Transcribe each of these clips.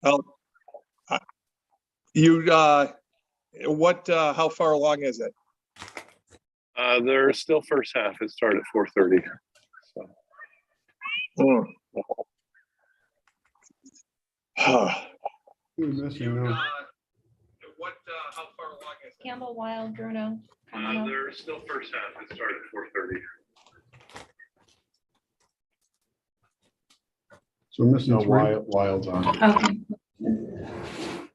Well, how far along is it? They're still first half. It started at 4:30. So. Hmm. We're missing now. How far along is it? Campbell, Wild, Bruno. Carmona. They're still first half. It started at 4:30. So we're missing No, three. Wild's on, Okay.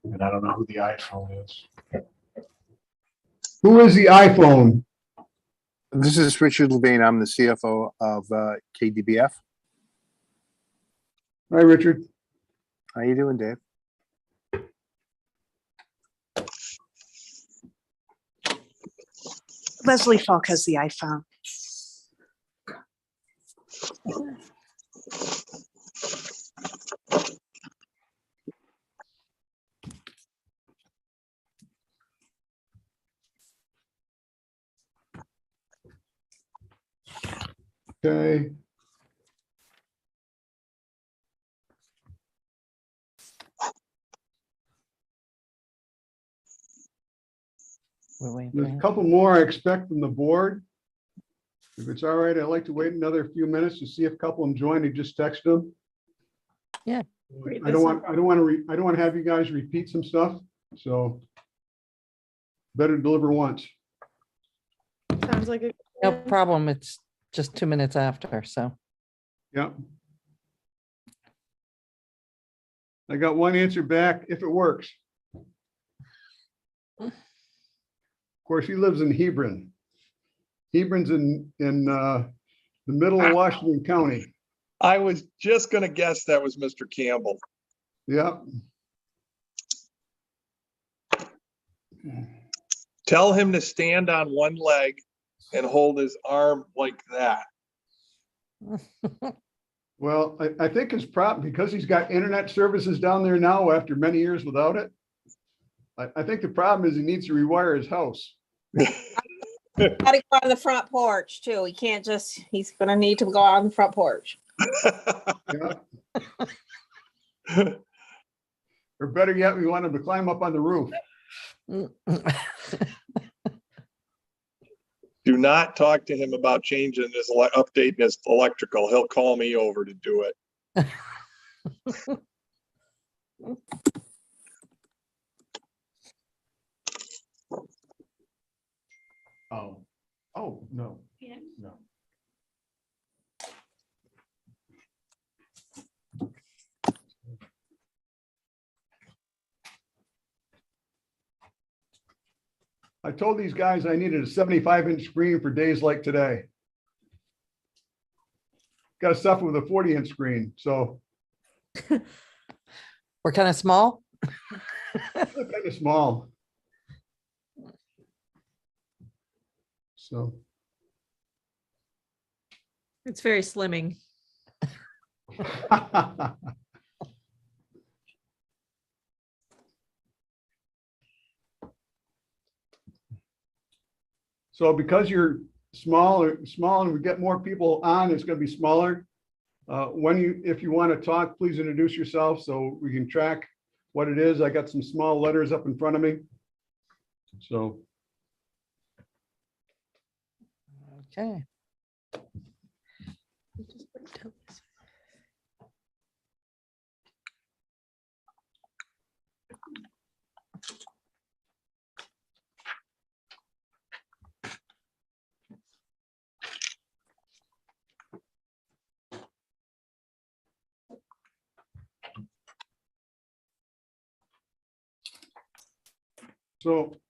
and I don't know who the iPhone is. Who is the iPhone? This is Richard Levine. I'm the CFO of KDBF. Hi, Richard. How you doing, Dave? Leslie Falk has the iPhone. Okay. We're waiting for There's a him. couple more I expect from the board. If it's all right, I'd like to wait another few minutes to see if a couple of them join. You just text them. Yeah. I don't want to have you guys repeat some stuff. So better deliver once. Sounds like a. No problem. It's just 2 minutes after, so. Yeah. I got one answer back if it works. Of course, he lives in Hebron. Hebron's in the middle of Washington County. I was just gonna guess that was Mr. Campbell. Yeah. Tell him to stand on one leg and hold his arm like that. Well, I think his problem, because he's got internet services down there now after many years without it. I think the problem is he needs to rewire his house. Gotta go on the front porch too. He can't just, he's gonna need to go on the front porch. Yeah. Or better yet, we want him to climb up on the roof. Do not talk to him about changing his updating his electrical. He'll call me over to do it. Oh, no. Yeah. No. I told these guys I needed a 75-inch screen for days like today. Got to suffer with a 40-inch screen, so We're kind of small. it's kind of small. So It's very slimming. so because you're small and we get more people on, it's going to be smaller. If you want to talk, please introduce yourself so we can track what it is. I got some small letters up in front of me. So Okay.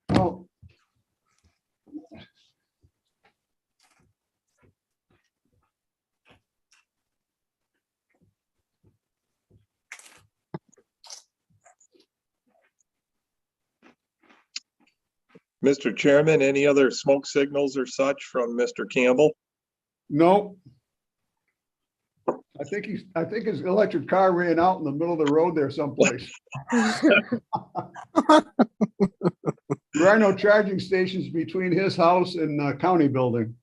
well, Mr. Chairman, any other smoke signals or such from Mr. Campbell? no. I think his electric car ran out in the middle of the road there someplace. There are no charging stations between his house and the county building.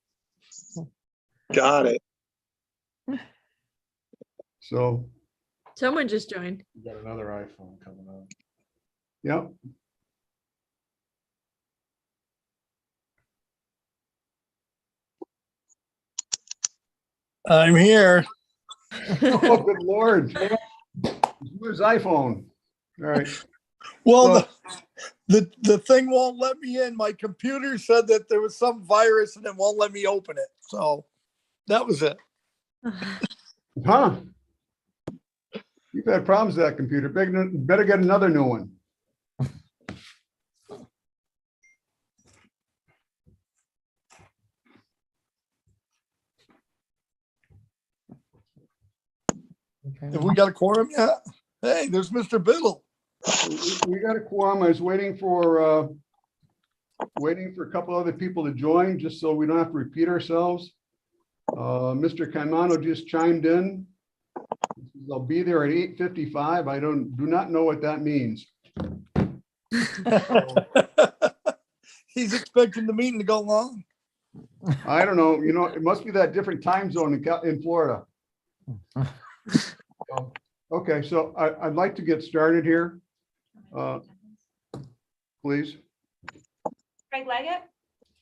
Got it. So Someone just joined. We got another iPhone coming on. Yep. I'm here. Oh, good Lord. Where's iPhone? All right. Well, the thing won't let me in. My computer said that there was some virus and it won't let me open it. So that was it. Huh? You've had problems with that computer. Better get another new one. Have we got a quorum yet? Hey, there's Mr. Biddle. We got a quorum. I was waiting for a couple other people to join, just so we don't have to repeat ourselves. Mr. Caimano just chimed in. He says, I'll be there at 8:55. I do not know what that means. He's expecting the meeting to go long. I don't know, it must be that different time zone in Florida. Okay, so I'd like to get started here. Please. Craig Leggett,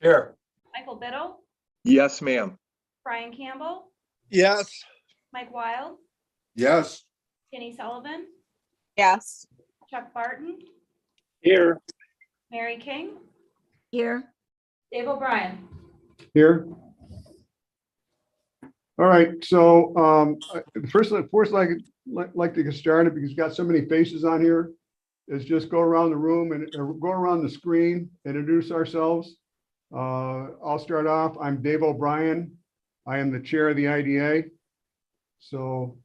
Here. Michael Biddle, Yes, ma'am. Brian Campbell, Yes. Mike Wild, Yes. Jenny Sullivan, Yes. Chuck Barton, Here. Mary King, Here. Dave O'Brien. Here. All right, so first, I'd like to get started because we've got so many faces on here. Is just go around the room and go around the screen, introduce ourselves. I'll start off. I'm Dave O'Brien. I am the chair of the IDA. So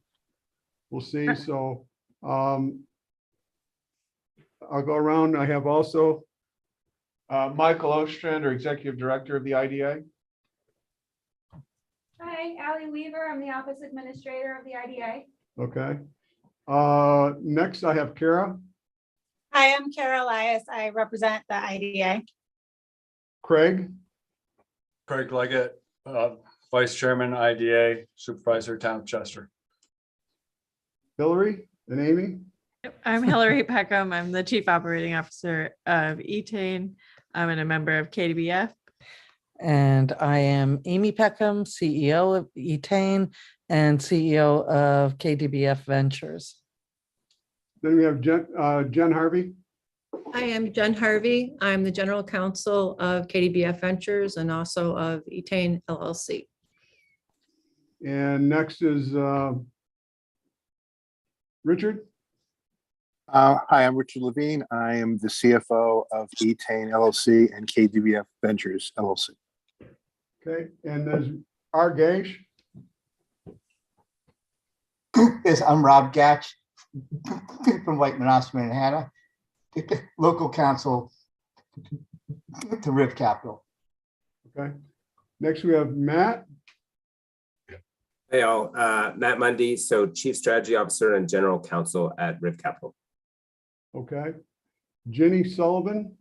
we'll see. So I'll go around. I have also Michael Ostrand, or Executive Director of the IDA. Hi, Allie Weaver. I'm the Office Administrator of the IDA. Okay. Next, I have Kara. Hi, I'm Kara Elias. I represent the IDA. Craig. Craig Leggett, Vice Chairman, IDA, Supervisor, Town of Chester. Hillary and Amy. I'm Hillary Peckham. I'm the Chief Operating Officer of Etain. I'm a member of KDBF. And I am Amy Peckham, CEO of Etain and CEO of KDBF Ventures. Then we have Jen Harvey. I am Jen Harvey. I'm the General Counsel of KDBF Ventures and also of Etain LLC. And next is Richard. Hi, I'm Richard Levine. I am the CFO of Etain LLC and KDBF Ventures LLC. Okay, and there's R. Gash. Yes, I'm Rob Gatch from White Manasquan and Hannah, local counsel to Riv Capital. Okay, next we have Matt. Hey all, Matt Mundy, so Chief Strategy Officer and General Counsel at Riv Capital. Okay, Jenny Sullivan.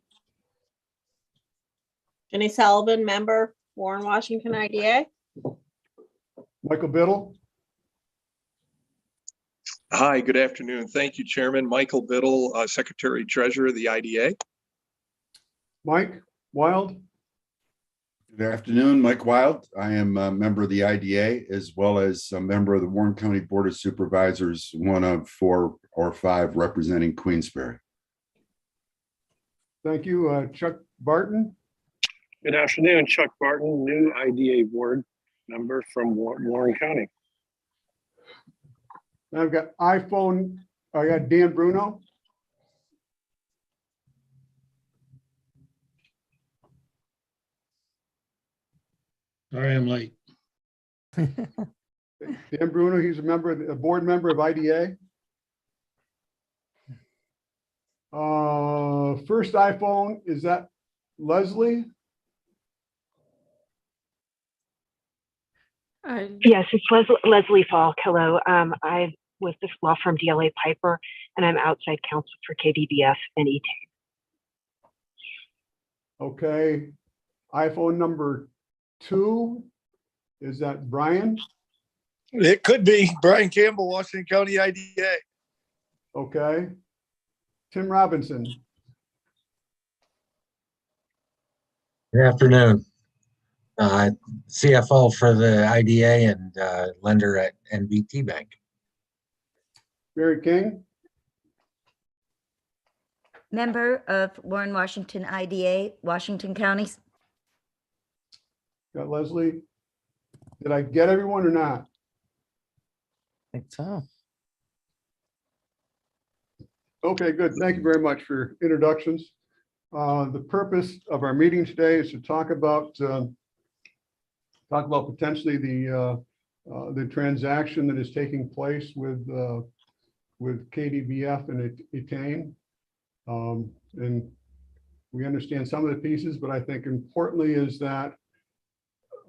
Jenny Sullivan, member, Warren, Washington IDA. Michael Biddle. Hi, good afternoon. Thank you, Chairman. Michael Biddle, Secretary Treasurer of the IDA. Mike Wild. Good afternoon, Mike Wild. I am a member of the IDA as well as a member of the Warren County Board of Supervisors, one of 4 or 5 representing Queensbury. Thank you, Chuck Barton. Good afternoon, Chuck Barton, new IDA board member from Warren County. I've got iPhone. I got Dan Bruno. Sorry, I'm late. Dan Bruno, he's a board member of IDA. First iPhone, is that Leslie? Yes, it's Leslie Falk. Hello. I was the law firm DLA Piper, and I'm outside counsel for KDBF and Etain. Okay. iPhone number 2, is that Brian? It could be Brian Campbell, Washington County IDA. Okay. Tim Robinson. Good afternoon. CFO for the IDA and lender at NBT Bank. Mary King. Member of Warren Washington IDA, Washington County. Got Leslie. Did I get everyone or not? I think so. Okay, good. Thank you very much for introductions. The purpose of our meeting today is to talk about potentially the transaction that is taking place with KDBF and Etain. And we understand some of the pieces, but I think importantly is that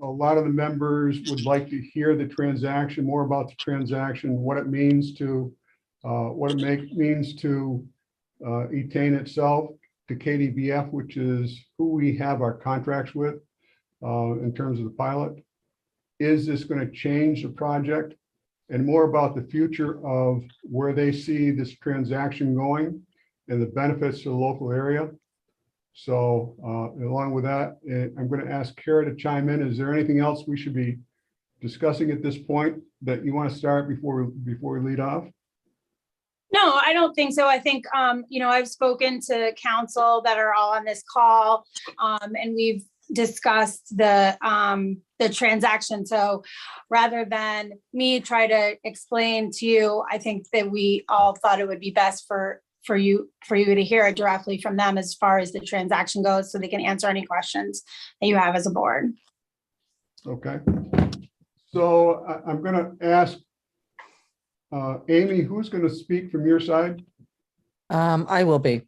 a lot of the members would like to hear the transaction, more about the transaction, what it means to Etain itself, to KDBF, which is who we have our contracts with in terms of the pilot. Is this going to change the project? And more about the future of where they see this transaction going and the benefits to the local area. So along with that, I'm going to ask Kara to chime in. Is there anything else we should be discussing at this point that you want to start before we lead off? No, I don't think so. I think, I've spoken to council that are all on this call, and we've discussed the transaction. So rather than me try to explain to you, I think that we all thought it would be best for you to hear it directly from them as far as the transaction goes, so they can answer any questions that you have as a board. Okay. So I'm going to ask Amy, who's going to speak from your side? I will be.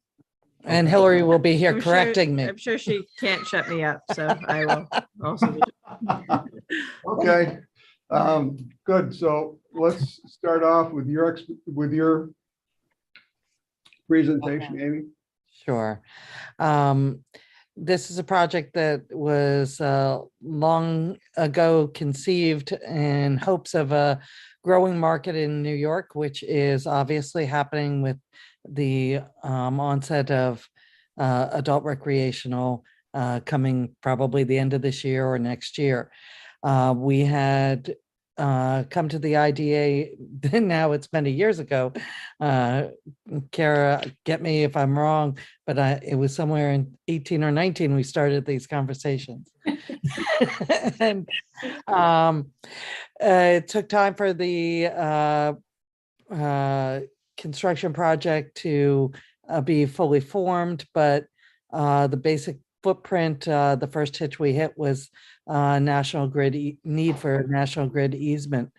And Hillary will be here correcting me. I'm sure she can't shut me up, so I will also. Be... Okay. Good. So let's start off with your presentation, Amy. Sure. This is a project that was long ago conceived in hopes of a growing market in New York, which is obviously happening with the onset of adult recreational coming probably the end of this year or next year. We had come to the IDA, now it's many years ago. Kara, get me if I'm wrong, but it was somewhere in 18 or 19 we started these conversations. And it took time for the construction project to be fully formed, but the basic footprint, the first hitch we hit was National Grid need for National Grid easement.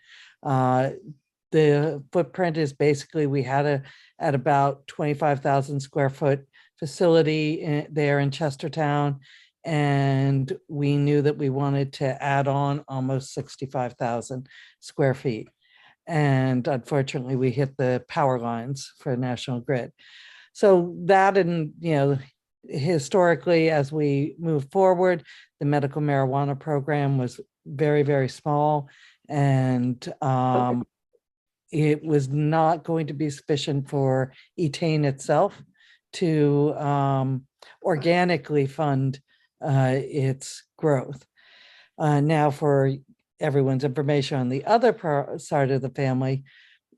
The footprint is basically we had at about 25,000 square foot facility there in Chestertown, and we knew that we wanted to add on almost 65,000 square feet. And unfortunately, we hit the power lines for National Grid. So that, and historically, as we move forward, the medical marijuana program was very, very small, and it was not going to be sufficient for Etain itself to organically fund its growth. Now, for everyone's information on the other side of the family,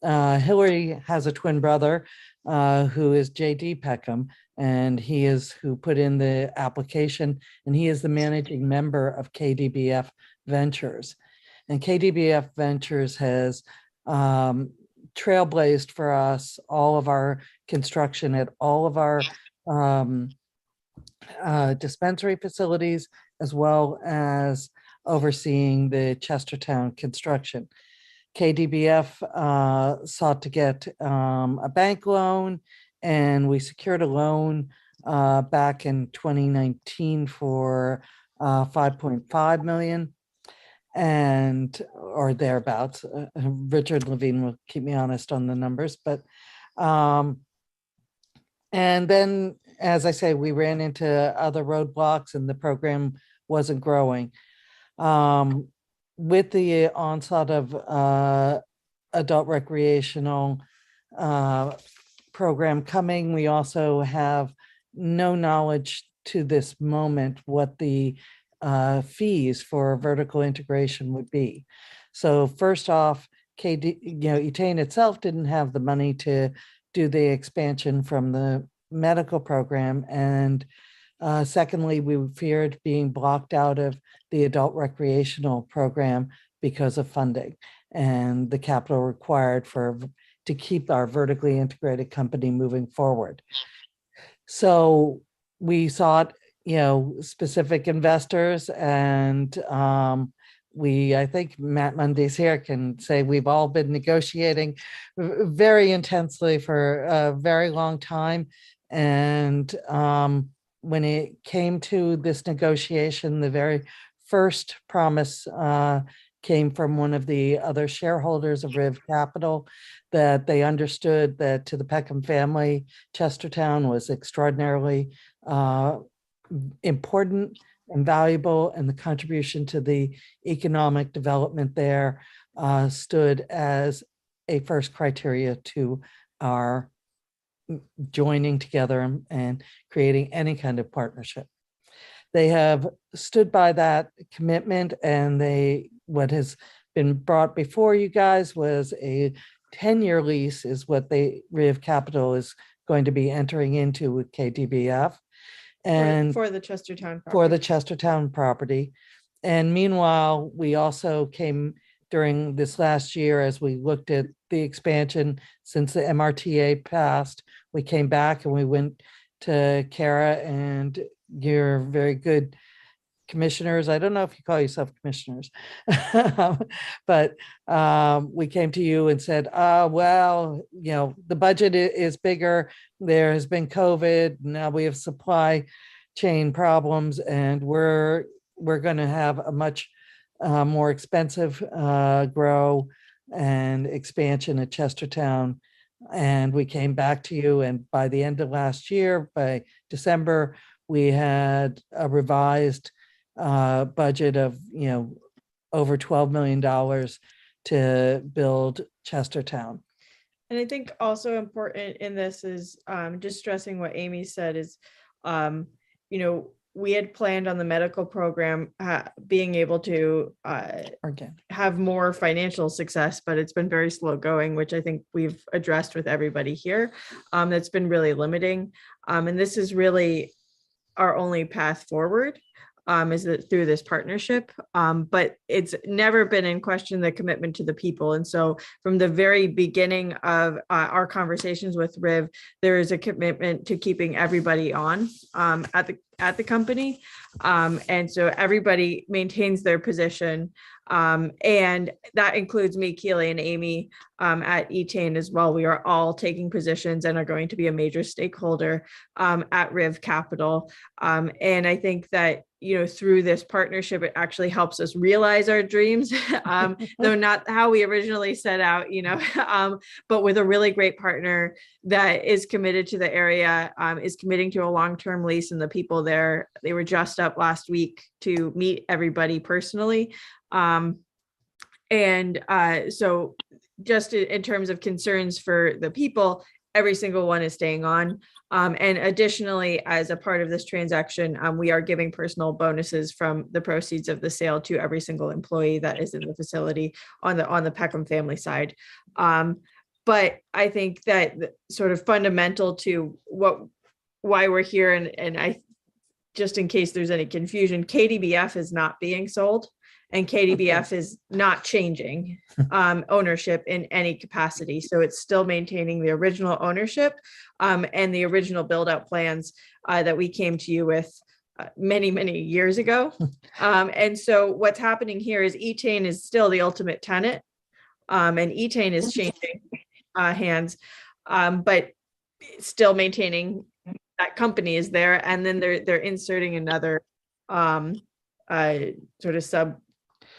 Hillary has a twin brother who is JD Peckham, and he is who put in the application, and he is the managing member of KDBF Ventures. And KDBF Ventures has trailblazed for us all of our construction at all of our dispensary facilities, as well as overseeing the Chestertown construction. KDBF sought to get a bank loan, and we secured a loan back in 2019 for 5.5 million or thereabouts. Richard Levine will keep me honest on the numbers, but and then, as I say, we ran into other roadblocks and the program wasn't growing. with the onslaught of adult recreational program coming, we also have no knowledge to this moment what the fees for vertical integration would be. So first off, Etain itself didn't have the money to do the expansion from the medical program. And secondly, we feared being blocked out of the adult recreational program because of funding and the capital required to keep our vertically integrated company moving forward. So we sought, specific investors, and I think Matt Mundy's here, can say we've all been negotiating very intensely for a very long time. And when it came to this negotiation, the very first promise came from one of the other shareholders of Riv Capital, that they understood that to the Peckham family, Chestertown was extraordinarily important and valuable, and the contribution to the economic development there stood as a first criteria to our joining together and creating any kind of partnership. They have stood by that commitment, and what has been brought before you guys was a 10-year lease is what Riv Capital is going to be entering into with KDBF. And for the Chestertown property. For the Chestertown property. And meanwhile, we also came during this last year, as we looked at the expansion since the MRTA passed, we came back and we went to Kara and your very good commissioners. I don't know if you call yourself commissioners, but we came to you and said, well, the budget is bigger. There has been COVID. Now we have supply chain problems, and we're going to have a much more expensive grow and expansion at Chestertown. And we came back to you, and by the end of last year, by December, we had a revised budget of over $12 million to build Chestertown. And I think also important in this is just stressing what Amy said is, we had planned on the medical program being able to have more financial success, but it's been very slow going, which I think we've addressed with everybody here. That's been really limiting. And this is really our only path forward. Is that through this partnership, but it's never been in question the commitment to the people. And so from the very beginning of our conversations with Riv, there is a commitment to keeping everybody on at the company. And so everybody maintains their position. And that includes me, Keely, and Amy at Etain as well. We are all taking positions and are going to be a major stakeholder at Riv Capital. And I think that through this partnership, it actually helps us realize our dreams, though not how we originally set out, but with a really great partner that is committed to the area, is committing to a long-term lease, and the people there, they were just up last week to meet everybody personally. So just in terms of concerns for the people, every single one is staying on. And additionally, as a part of this transaction, we are giving personal bonuses from the proceeds of the sale to every single employee that is in the facility on the Peckham family side. But I think that sort of fundamental to why we're here, and I, just in case there's any confusion, KDBF is not being sold. And KDBF is not changing ownership in any capacity. So it's still maintaining the original ownership and the original build out plans that we came to you with many, many years ago. And so what's happening here is Etain is still the ultimate tenant, and Etain is changing hands, but still maintaining that company is there. And then they're inserting another sort of sub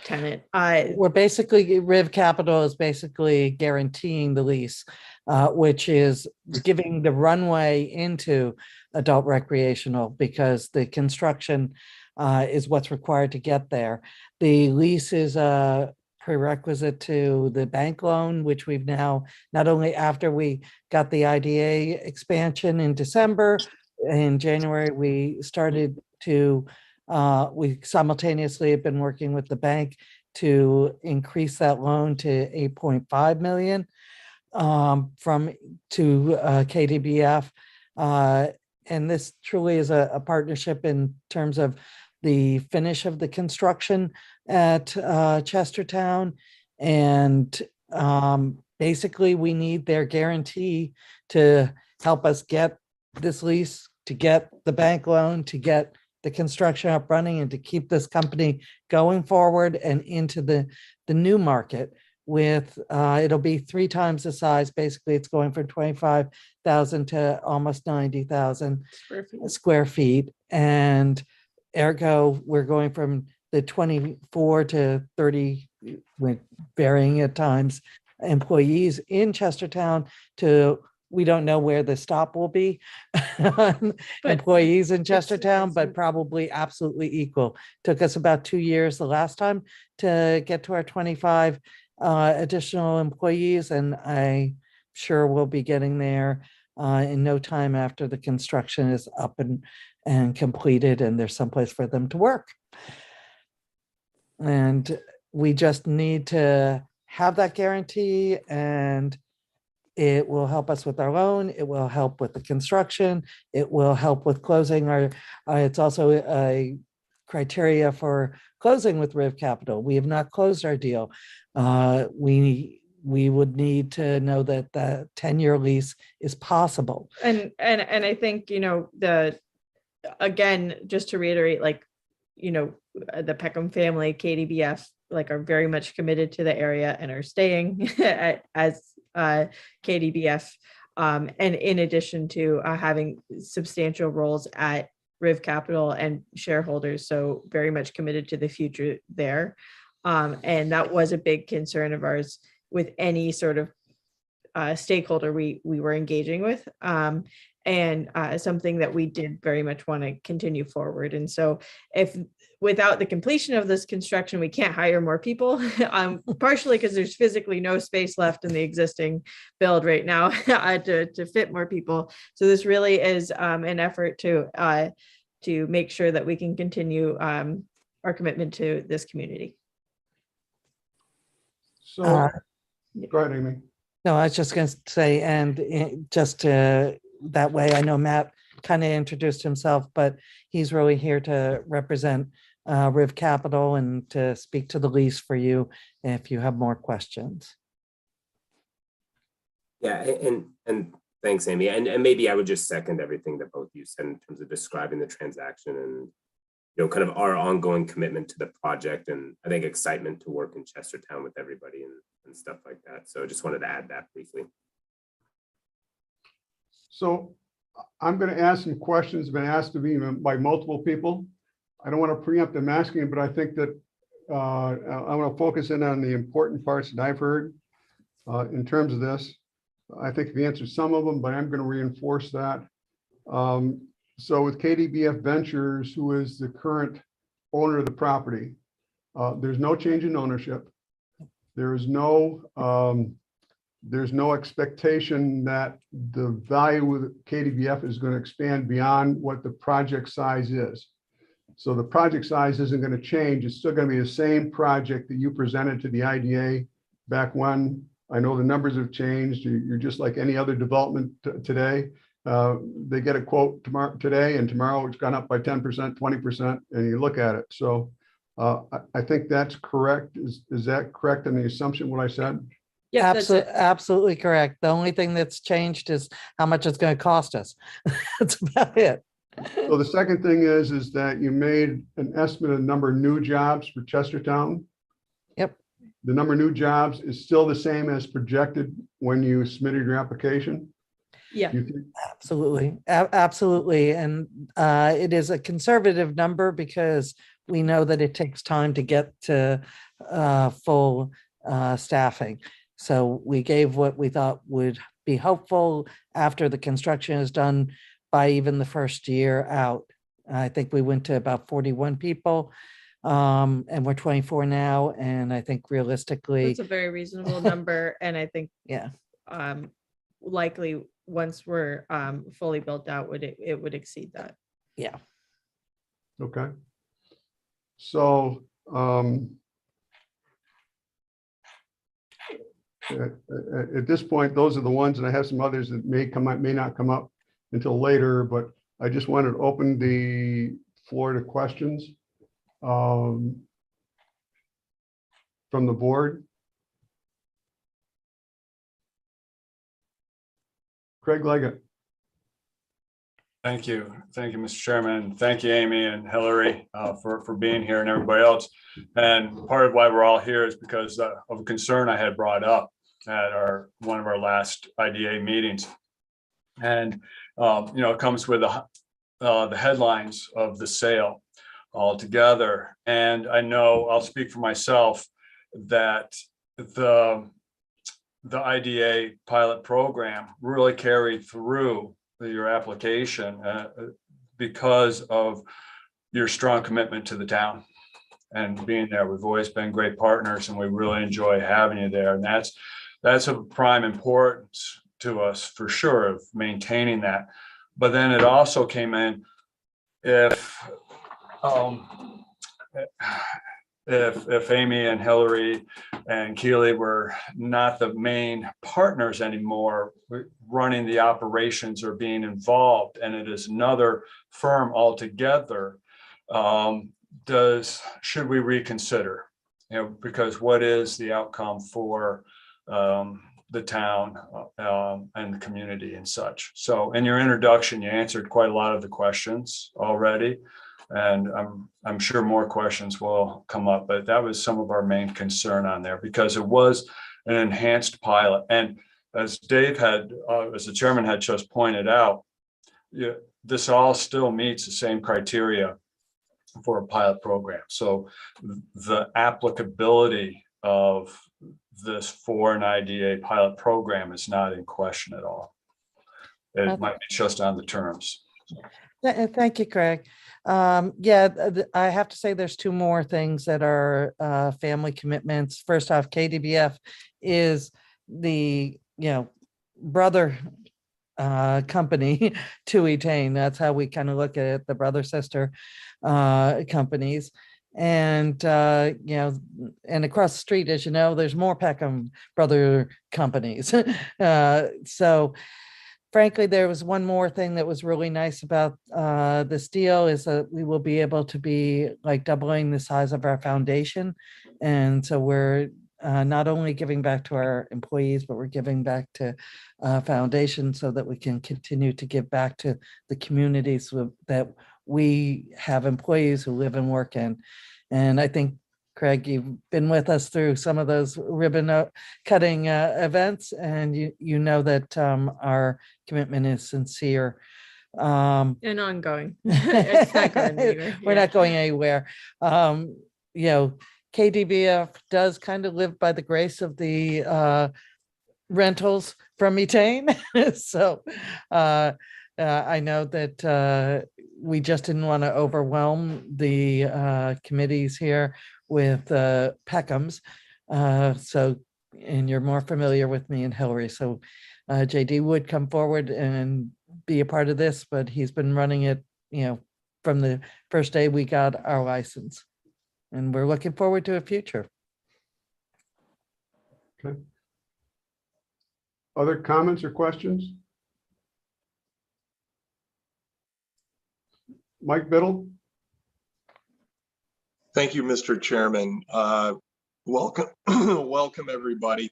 tenant. We're basically, Riv Capital is basically guaranteeing the lease which is giving the runway into adult recreational because the construction is what's required to get there. The lease is a prerequisite to the bank loan, which we've now, not only after we got the IDA expansion in December, in January, we started to, we simultaneously have been working with the bank to increase that loan to 8.5 million to KDBF. And this truly is a partnership in terms of the finish of the construction at Chestertown. And basically we need their guarantee to help us get this lease, to get the bank loan, to get the construction up running, and to keep this company going forward and into the new market with, it'll be 3 times the size. Basically, it's going from 25,000 to almost 90,000 square feet. And ergo, we're going from the 24 to 30, with varying at times, employees in Chestertown to, we don't know where the stop will be, employees in Chestertown, but probably absolutely equal. Took us about 2 years the last time to get to our 25 additional employees, and I'm sure we'll be getting there in no time after the construction is up and completed and there's someplace for them to work. And we just need to have that guarantee, and it will help us with our loan. It will help with the construction. It will help with closing our, it's also a criteria for closing with Riv Capital. We have not closed our deal. We would need to know that the 10-year lease is possible. And I think, you know, again, just to reiterate, like, you know, the Peckham family, KDBF, like, are very much committed to the area and are staying as KDBF. And in addition to having substantial roles at Riv Capital and shareholders, so very much committed to the future there. And that was a big concern of ours with any sort of stakeholder we were engaging with. And something that we did very much want to continue forward. And so if without the completion of this construction, we can't hire more people, partially because there's physically no space left in the existing build right now to fit more people. So this really is an effort to make sure that we can continue our commitment to this community. So, go ahead, Amy. No, I was just going to say, and just that way, I know Matt kind of introduced himself, but he's really here to represent Riv Capital and to speak to the lease for you if you have more questions. Yeah, and thanks, Amy. And maybe I would just second everything that both you said in terms of describing the transaction and, you know, kind of our ongoing commitment to the project, and I think excitement to work in Chestertown with everybody and stuff like that. So I just wanted to add that briefly. So I'm going to ask some questions been asked of me by multiple people. I don't want to preempt them asking, but I think that I want to focus in on the important parts that I've heard in terms of this. I think we answered some of them, but I'm going to reinforce that. So with KDBF Ventures, who is the current owner of the property, there's no change in ownership. There's no expectation that the value with KDBF is going to expand beyond what the project size is. So the project size isn't going to change. It's still going to be the same project that you presented to the IDA back when. I know the numbers have changed. You're just like any other development today. They get a quote today, and tomorrow it's gone up by 10%, 20%, and you look at it. So I think that's correct. Is that correct in the assumption what I said? Yeah, absolutely correct. The only thing that's changed is how much it's going to cost us. That's about it. So the second thing is that you made an estimate of number of new jobs for Chestertown. Yep. The number of new jobs is still the same as projected when you submitted your application? Yeah, absolutely. Absolutely. And it is a conservative number because we know that it takes time to get to full staffing. So we gave what we thought would be helpful after the construction is done by even the first year out. I think we went to about 41 people, and we're 24 now. And I think realistically, It's a very reasonable number. And I think yeah, likely once we're fully built out, it would exceed that. yeah. Okay. So, at this point, those are the ones, and I have some others that may come up, may not come up until later, but I just wanted to open the floor to questions from the board. Craig Leggett. Thank you. Thank you, Mr. Chairman. Thank you, Amy and Hillary, for being here and everybody else. And part of why we're all here is because of a concern I had brought up at one of our last IDA meetings. And, it comes with the headlines of the sale altogether. And I know I'll speak for myself that the IDA pilot program really carried through your application because of your strong commitment to the town and being there. We've always been great partners and we really enjoy having you there. And that's of prime importance to us for sure, of maintaining that. But then it also came in if Amy and Hillary and Keely were not the main partners anymore, running the operations or being involved, and it is another firm altogether, should we reconsider? Because what is the outcome for the town and the community and such? So in your introduction, you answered quite a lot of the questions already. And I'm sure more questions will come up, but that was some of our main concern on there because it was an enhanced pilot. And as Dave had, as the chairman had just pointed out, this all still meets the same criteria for a pilot program. So the applicability of this for an IDA pilot program is not in question at all. It might be just on the terms. Thank you, Craig. I have to say there's two more things that are family commitments. First off, KDBF is the brother company to Etain. That's how we kind of look at it, the brother sister companies. And and across the street, as you know, there's more Peckham brother companies. So frankly, there was one more thing that was really nice about this deal is that we will be able to be like doubling the size of our foundation. And so we're not only giving back to our employees, but we're giving back to foundation so that we can continue to give back to the communities that we have employees who live and work in. And I think, Craig, you've been with us through some of those ribbon cutting events, and you know that our commitment is sincere. And ongoing. It's not going anywhere. We're not going anywhere. KDBF does kind of live by the grace of the rentals from Etain. So I know that we just didn't want to overwhelm the committees here with Peckhams. And you're more familiar with me and Hillary. So JD would come forward and be a part of this, but he's been running it, from the first day we got our license. And we're looking forward to a future. Okay. Other comments or questions? Mike Biddle. Thank you, Mr. Chairman. Welcome, welcome everybody.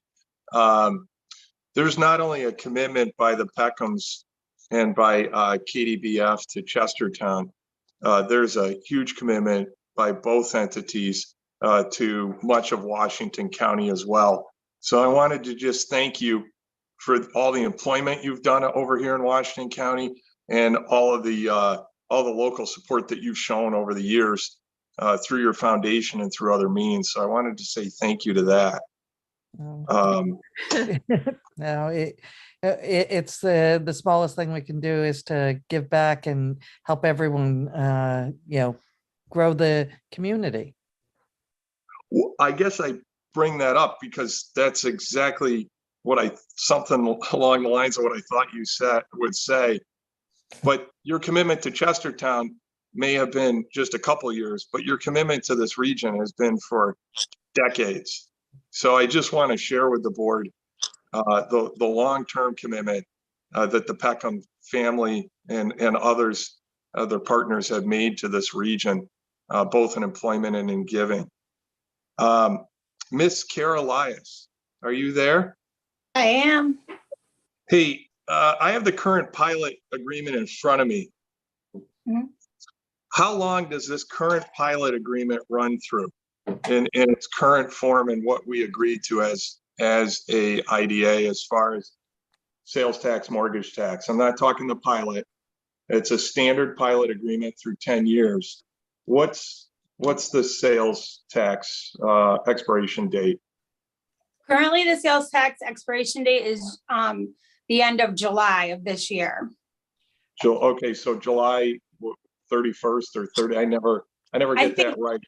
There's not only a commitment by the Peckhams and by KDBF to Chestertown, there's a huge commitment by both entities to much of Washington County as well. So I wanted to just thank you for all the employment you've done over here in Washington County and all the local support that you've shown over the years through your foundation and through other means. So I wanted to say thank you to that. No, it's the smallest thing we can do is to give back and help everyone, grow the community. Well, I guess I bring that up because that's exactly what something along the lines of what I thought you would say. But your commitment to Chestertown may have been just a couple years, but your commitment to this region has been for decades. So I just want to share with the board the long-term commitment that the Peckham family and others, other partners have made to this region, both in employment and in giving. Miss Kara Elias, are you there? I am. Hey, I have the current pilot agreement in front of me. Mhm. How long does this current pilot agreement run through in its current form and what we agreed to as a IDA as far as sales tax, mortgage tax? I'm not talking the pilot. It's a standard pilot agreement through 10 years. What's the sales tax expiration date? Currently, the sales tax expiration date is the end of July of this year. Okay, so July 31st or 30. I never get that right.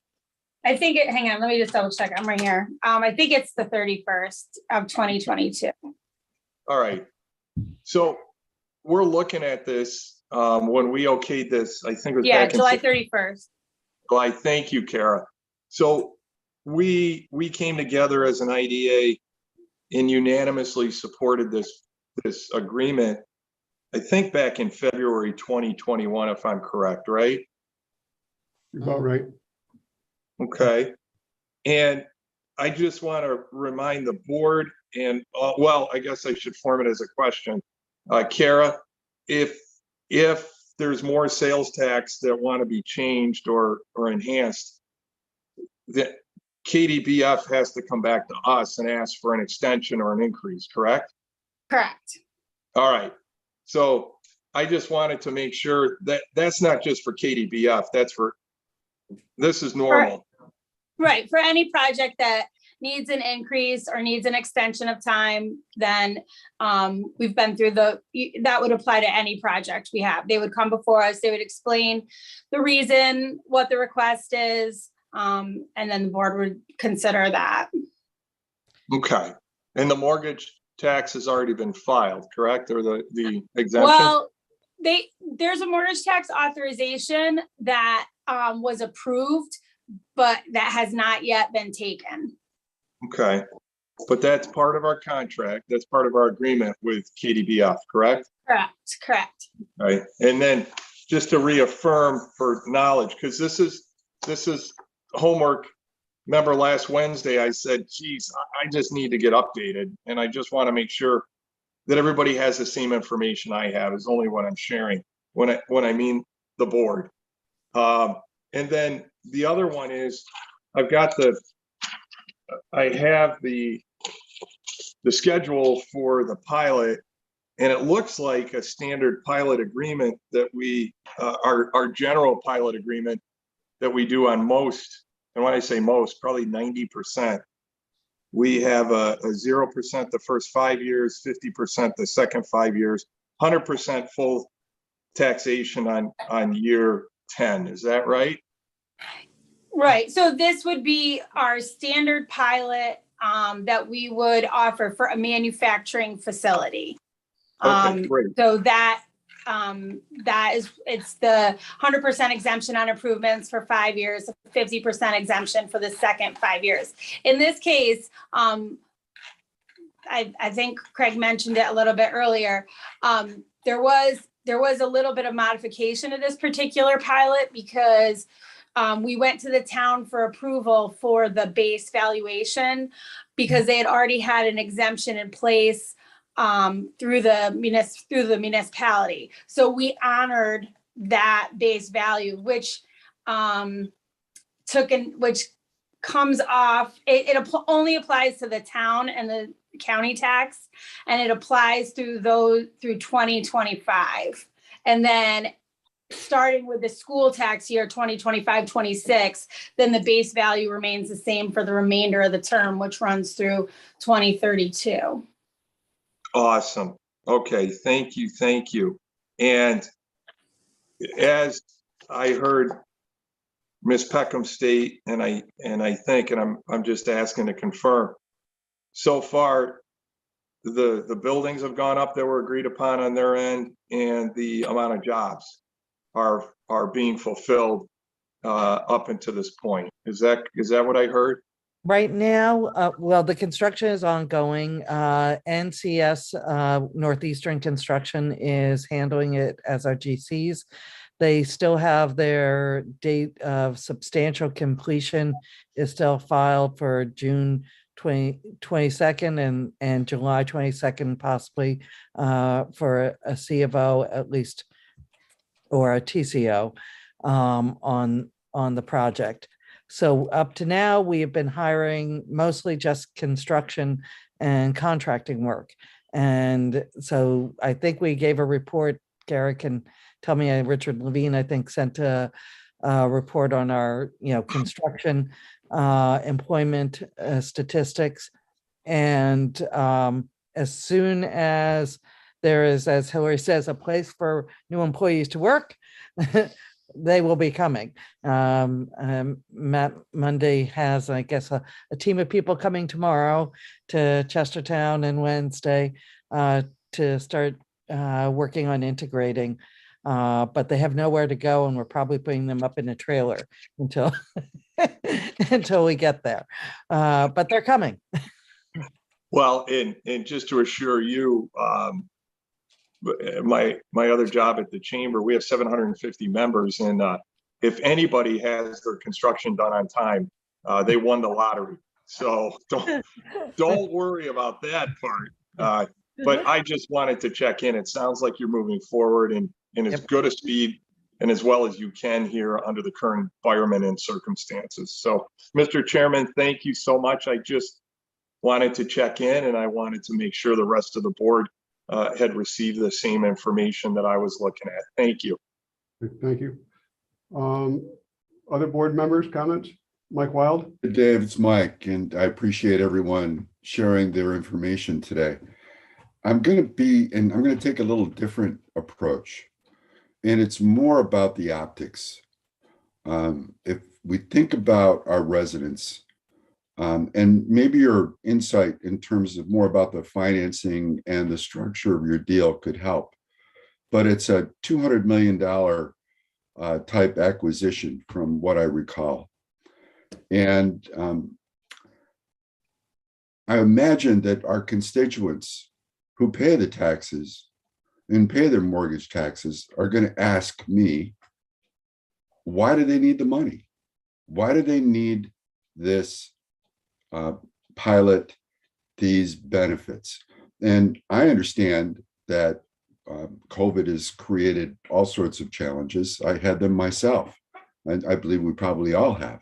I think hang on, let me just double check. I'm right here. I think it's the 31st of 2022. All right. So we're looking at this when we okayed this, I think it was back in July 31st. July. Thank you, Kara. So we came together as an IDA and unanimously supported this agreement, I think back in February 2021, if I'm correct, right? You're about right. Okay. And I just want to remind the board and, well, I guess I should form it as a question. Kara, if there's more sales tax that want to be changed or enhanced, that KDBF has to come back to us and ask for an extension or an increase, correct? Correct. All right. So I just wanted to make sure that that's not just for KDBF, this is normal. Right. For any project that needs an increase or needs an extension of time, then we've been through that would apply to any project we have. They would come before us, they would explain the reason, what the request is, and then the board would consider that. Okay. And the mortgage tax has already been filed, correct? Or the exemption? Well, there's a mortgage tax authorization that was approved, but that has not yet been taken. Okay. But that's part of our contract. That's part of our agreement with KDBF, correct? Correct. Right. And then just to reaffirm for knowledge, because this is homework. Remember last Wednesday, I said, geez, I just need to get updated. And I just want to make sure that everybody has the same information I have is only what I'm sharing when I mean the board. And then the other one is I have the schedule for the pilot, and it looks like a standard pilot agreement that our general pilot agreement that we do on most, and when I say most, probably 90%. We have a 0% the first 5 years, 50% the second 5 years, 100% full taxation on year 10. Is that right? Right. So this would be our standard pilot that we would offer for a manufacturing facility. Okay, great. So it's the 100% exemption on improvements for 5 years, 50% exemption for the second 5 years. In this case, I think Craig mentioned it a little bit earlier. There was a little bit of modification of this particular pilot because we went to the town for approval for the base valuation because they had already had an exemption in place through the municipality. So we honored that base value, which comes off. It only applies to the town and the county tax, and it applies through 2025. And then starting with the school tax year 2025-26, then the base value remains the same for the remainder of the term, which runs through 2032. Awesome. Okay, thank you, thank you. And as I heard Ms. Peckham state, and I think, and I'm just asking to confirm, so far, the buildings have gone up that were agreed upon on their end, and the amount of jobs are being fulfilled up until this point. Is that what I heard? Right now, well, the construction is ongoing. NCS, Northeastern Construction, is handling it as our GCs. They still have their date of substantial completion is still filed for June 22nd and July 22nd, possibly for a C of O at least, or a TCO on the project. So up to now, we have been hiring mostly just construction and contracting work. And so I think we gave a report, Garrett can tell me, Richard Levine, I think, sent a report on our, construction employment statistics. And as soon as there is, as Hillary says, a place for new employees to work, they will be coming. Matt Monday has, I guess, a team of people coming tomorrow to Chestertown and Wednesday to start working on integrating. But they have nowhere to go, and we're probably putting them up in a trailer until until we get there. But they're coming. Well, and just to assure you, my other job at the chamber, we have 750 members, and if anybody has their construction done on time, they won the lottery. So don't worry about that part. But I just wanted to check in. It sounds like you're moving forward in as good a speed and as well as you can here under the current environment and circumstances. So, Mr. Chairman, thank you so much. I just wanted to check in, and I wanted to make sure the rest of the board had received the same information that I was looking at. Thank you. Thank you. Other board members, comments? Mike Wild? Dave, it's Mike, and I appreciate everyone sharing their information today. I'm going to take a little different approach, and it's more about the optics. If we think about our residents, and maybe your insight in terms of more about the financing and the structure of your deal could help, but it's a $200 million type acquisition from what I recall. And I imagine that our constituents who pay the taxes and pay their mortgage taxes are going to ask me, why do they need the money? Why do they need this pilot, these benefits? And I understand that COVID has created all sorts of challenges. I had them myself, and I believe we probably all have.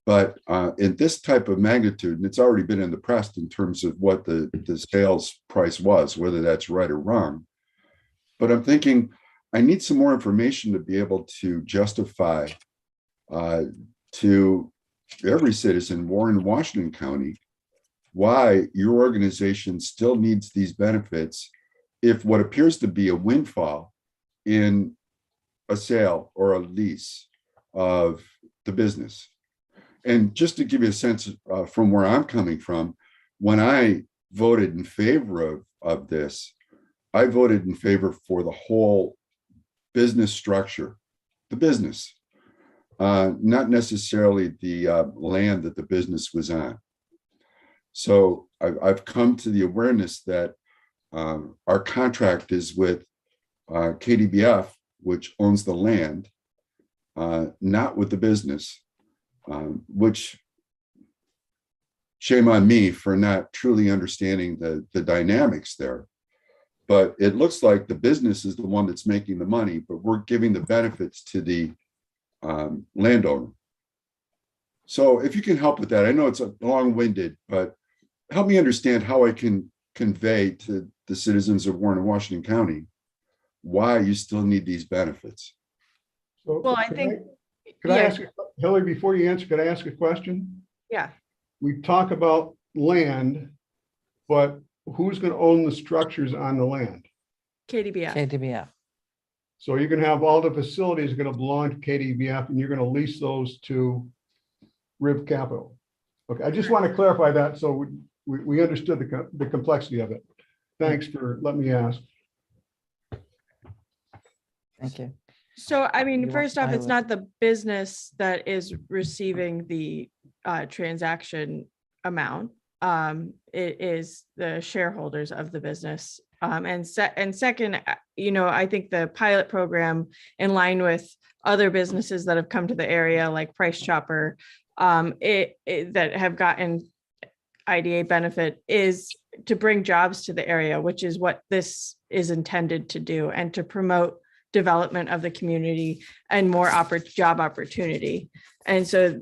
But in this type of magnitude, and it's already been in the press in terms of what the sales price was, whether that's right or wrong. But I'm thinking I need some more information to be able to justify to every citizen, Warren, Washington County, why your organization still needs these benefits if what appears to be a windfall in a sale or a lease of the business. And just to give you a sense from where I'm coming from, when I voted in favor of this, I voted in favor for the whole business structure, the business, not necessarily the land that the business was on. So I've come to the awareness that our contract is with KDBF, which owns the land, not with the business. Which shame on me for not truly understanding the dynamics there. But it looks like the business is the one that's making the money, but we're giving the benefits to the landowner. So if you can help with that, I know it's a long-winded, but help me understand how I can convey to the citizens of Warren and Washington County why you still need these benefits. So Well, I could think, Could I yeah. ask, Hillary, before you answer, could I ask a question? yeah, We talk about land, but who's going to own the structures on the land? KDBF. KDBF. So you're going to have all the facilities are going to belong to KDBF and you're going to lease those to Riv Capital. Okay, I just want to clarify that so we understood the complexity of it. Thanks for letting me ask. Thank you. So, I mean, You want first off, it's Iowa. not the business that is receiving the transaction amount. It is the shareholders of the business. And second, I think the pilot program, in line with other businesses that have come to the area, like Price Chopper, that have gotten IDA benefit, is to bring jobs to the area, which is what this is intended to do, and to promote development of the community and more job opportunity. And so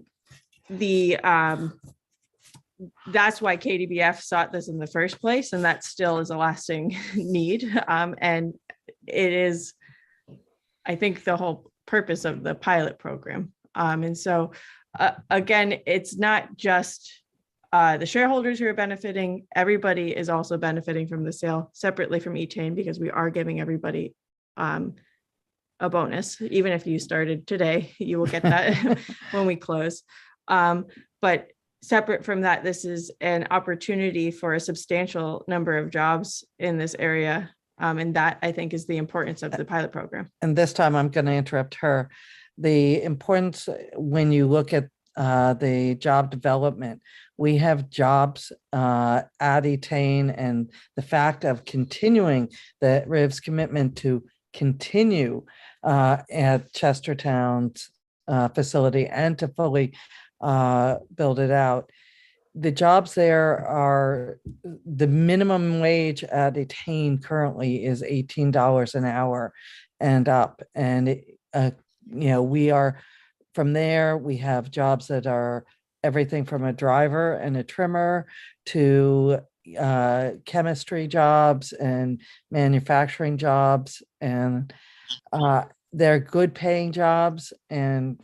that's why KDBF sought this in the first place, and that still is a lasting need. And it is, I think, the whole purpose of the pilot program. And so again, it's not just the shareholders who are benefiting. Everybody is also benefiting from the sale separately from Etain, because we are giving everybody a bonus. Even if you started today, you will get that when we close. But separate from that, this is an opportunity for a substantial number of jobs in this area. And that, I think, is the importance of the pilot program. And this time I'm going to interrupt her. The importance, when you look at the job development, we have jobs at Etain, and the fact of continuing the Riv's commitment to continue at Chestertown's facility and to fully build it out. The jobs there are, the minimum wage at Etain currently is $18 an hour and up. And, we are, from there, we have jobs that are everything from a driver and a trimmer to chemistry jobs and manufacturing jobs. And they're good paying jobs. And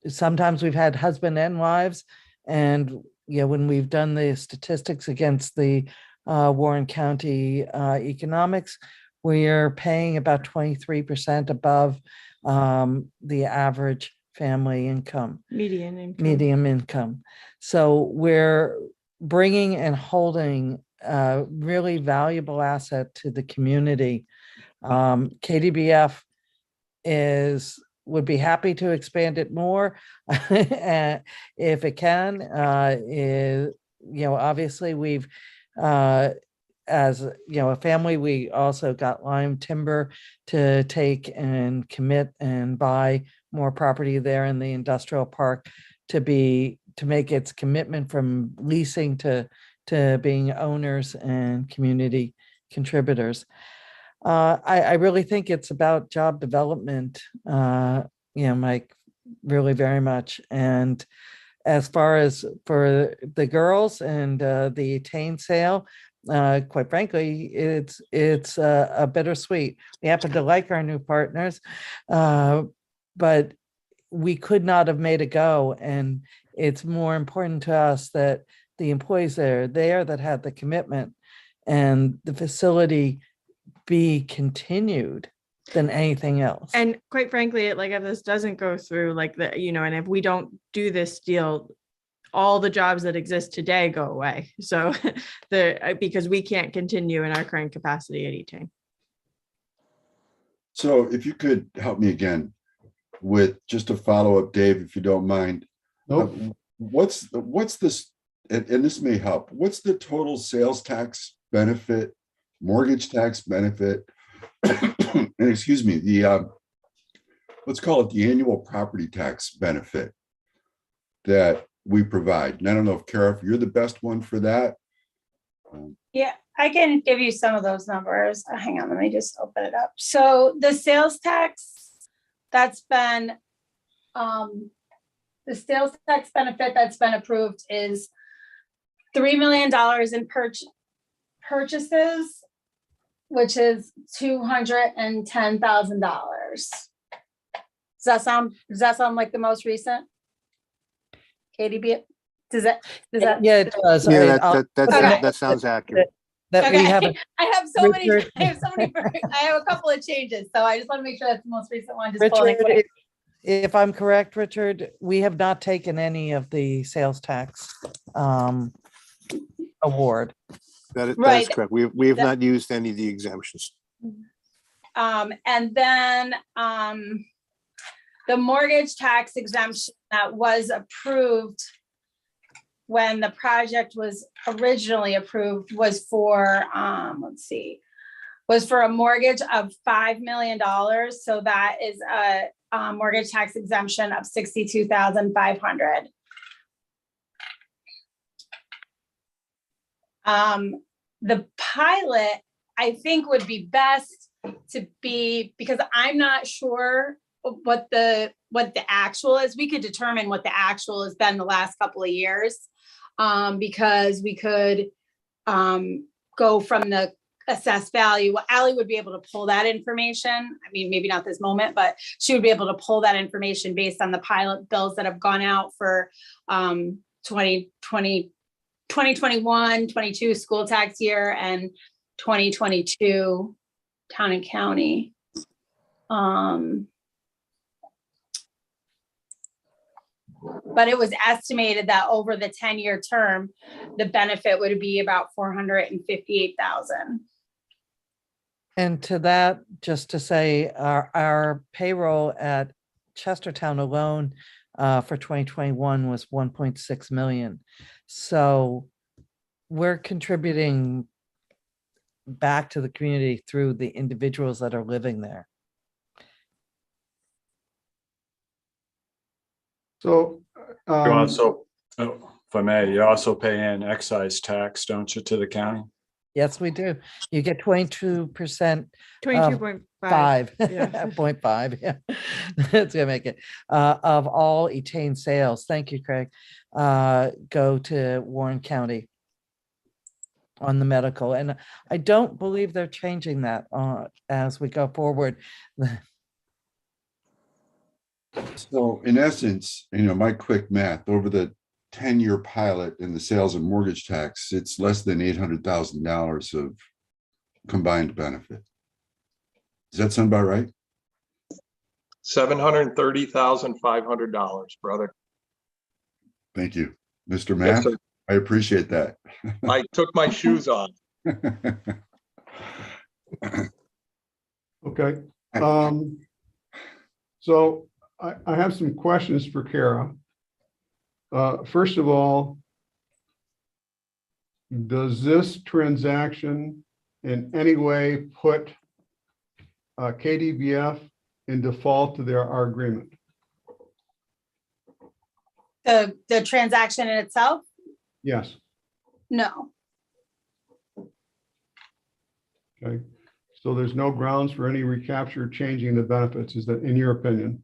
sometimes we've had husband and wives. And when we've done the statistics against the Warren County economics, we're paying about 23% above the average family income. Medium income. So we're bringing and holding a really valuable asset to the community. KDBF would be happy to expand it more if it can. Obviously we've, as a family, we also got Lime Timber to take and commit and buy more property there in the industrial park to make its commitment from leasing to being owners and community contributors. I really think it's about job development, Mike, really very much. And as far as for the girls and the Etain sale, quite frankly, it's a bittersweet. We happen to like our new partners, but we could not have made it go. And it's more important to us that the employees that are there that had the commitment and the facility be continued than anything else. And quite frankly, like, if this doesn't go through, like, and if we don't do this deal, all the jobs that exist today go away. So because we can't continue in our current capacity at Etain. So if you could help me again with just a follow-up, Dave, if you don't mind. Nope. What's this, and this may help, what's the total sales tax benefit, mortgage tax benefit, and excuse me, let's call it the annual property tax benefit that we provide? And I don't know if Kara, if you're the best one for that. Yeah, I can give you some of those numbers. Hang on, let me just open it up. So the sales tax that's been, the sales tax benefit that's been approved is $3 million in purchases, which is $210,000. Does that sound like the most recent? KDB, does that? Yeah, it does. Yeah, I'll- that sounds accurate. That we Okay, haven't. I have so many, Richard- I have a couple of changes, so I just want to make sure that's the most recent one, just pulling it Richard, quick. if I'm correct, Richard, we have not taken any of the sales tax award. That is Right. correct. We have That- not used any of the exemptions. And then, the mortgage tax exemption that was approved when the project was originally approved was for, was for a mortgage of $5 million. So that is a mortgage tax exemption of $62,500. The pilot, I think, would be best to be, because I'm not sure what the actual is. We could determine what the actual has been the last couple of years, because we could go from the assessed value. Well, Ally would be able to pull that information. I mean, maybe not this moment, but she would be able to pull that information based on the pilot bills that have gone out for 2021, 22 school tax year and 2022 town and county. But it was estimated that over the 10-year term, the benefit would be about $458,000. And to that, just to say, our payroll at Chestertown alone for 2021 was 1.6 million. So we're contributing back to the community through the individuals that are living there. So, You also, if I may, you also pay in excise tax, don't you, to the county? Yes, we do. You get 22%. 22.5. 0.5, yeah. That's gonna make it. Of all Etain sales, thank you, Craig, go to Warren County on the medical. And I don't believe they're changing that as we go forward. So in essence, my quick math, over the 10-year pilot in the sales and mortgage tax, it's less than $800,000 of combined benefit. Does that sound about right? $730,500, brother. Thank you, Mr. Yes, Math. sir. I appreciate that. I took my shoes off. okay. So I have some questions for Kara. First of all, does this transaction in any way put KDBF in default to our agreement? The transaction in itself? Yes. No. Okay. So there's no grounds for any recapture changing the benefits, is that in your opinion?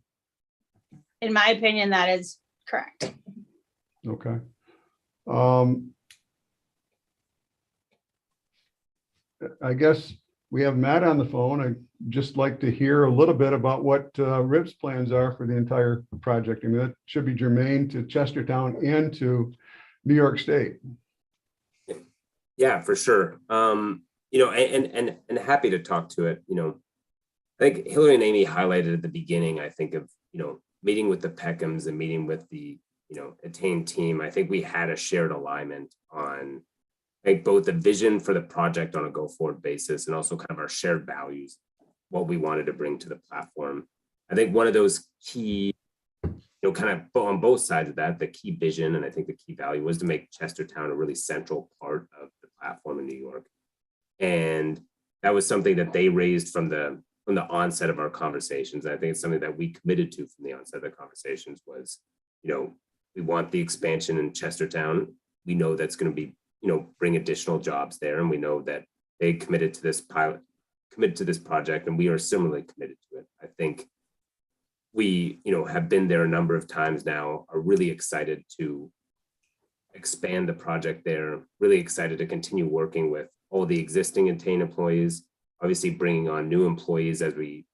In my opinion, that is correct. Okay. I guess we have Matt on the phone. I'd just like to hear a little bit about what RIP's plans are for the entire project. I mean, that should be germane to Chestertown and to New York State. Yeah, for sure. And happy to talk to it. I think Hillary and Amy highlighted at the beginning, I think of, meeting with the Peckhams and meeting with the, Etain team. I think we had a shared alignment on, I think, both the vision for the project on a go-forward basis and also kind of our shared values, what we wanted to bring to the platform. I think one of those key, kind of on both sides of that, the key vision and I think the key value was to make Chestertown a really central part of the platform in New York. And that was something that they raised from the onset of our conversations. And I think it's something that we committed to from the onset of the conversations was, we want the expansion in Chestertown. We know that's going to be, bring additional jobs there. And we know that they committed to this project, and we are similarly committed to it. I think we, have been there a number of times now, are really excited to expand the project there, really excited to continue working with all the existing Etain employees, obviously bringing on new employees as we,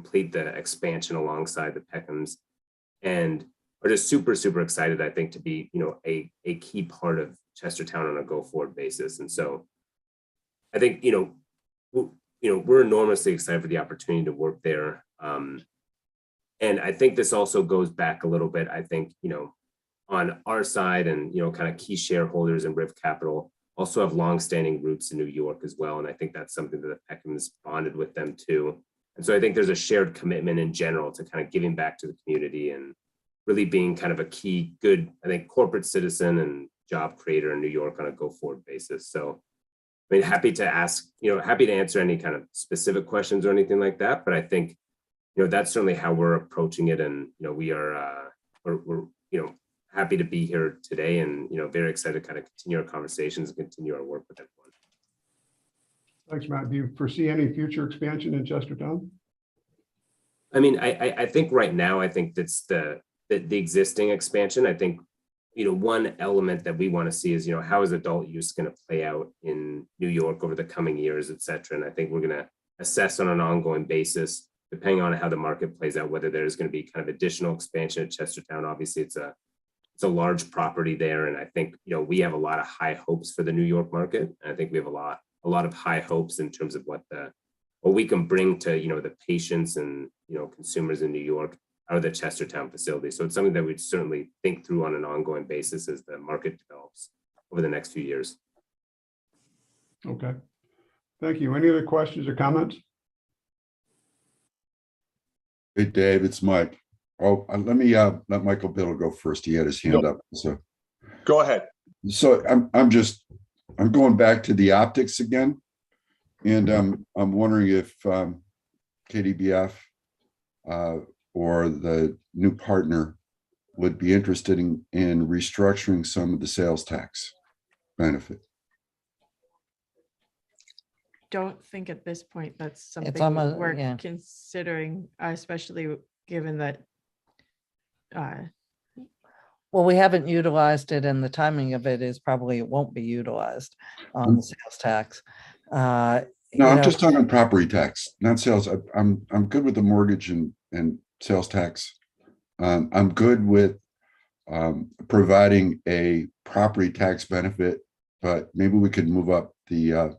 complete the expansion alongside the Peckhams, and are just super, super excited, I think, to be, a key part of Chestertown on a go forward basis. And so I think, we're enormously excited for the opportunity to work there. And I think this also goes back a little bit, I think, on our side and, kind of key shareholders in Riv Capital also have longstanding roots in New York as well. And I think that's something that the Peckhams bonded with them too. And so I think there's a shared commitment in general to kind of giving back to the community and really being kind of a key, good, I think, corporate citizen and job creator in New York on a go forward basis. So, I mean, happy to answer any kind of specific questions or anything like that. But I think, that's certainly how we're approaching it. And, we are, we're happy to be here today and, very excited to kind of continue our conversations and continue our work with everyone. Thanks, Matt. Do you foresee any future expansion in Chestertown? I mean, I think right now, I think that's the existing expansion. I think, one element that we want to see is, how is adult use going to play out in New York over the coming years, et cetera. And I think we're going to assess on an ongoing basis, depending on how the market plays out, whether there's going to be kind of additional expansion at Chestertown. Obviously, it's a large property there. And I think, we have a lot of high hopes for the New York market. And I think we have a lot of high hopes in terms of what we can bring to, the patients and, consumers in New York out of the Chestertown facility. So it's something that we'd certainly think through on an ongoing basis as the market develops over the next few years. Okay. Thank you. Any other questions or comments? Hey, Dave, it's Mike. Oh, let me let Michael Biddle go first. He had his hand up. So Go ahead. So I'm going back to the optics again. And I'm wondering if KDBF or the new partner would be interested in restructuring some of the sales tax benefit. Don't think at this point that's something we're considering, especially given that. Well, we haven't utilized it, and the timing of it is probably it won't be utilized on the sales tax. No, I'm just talking property tax, not sales. I'm good with the mortgage and sales tax. I'm good with providing a property tax benefit, but maybe we could move up the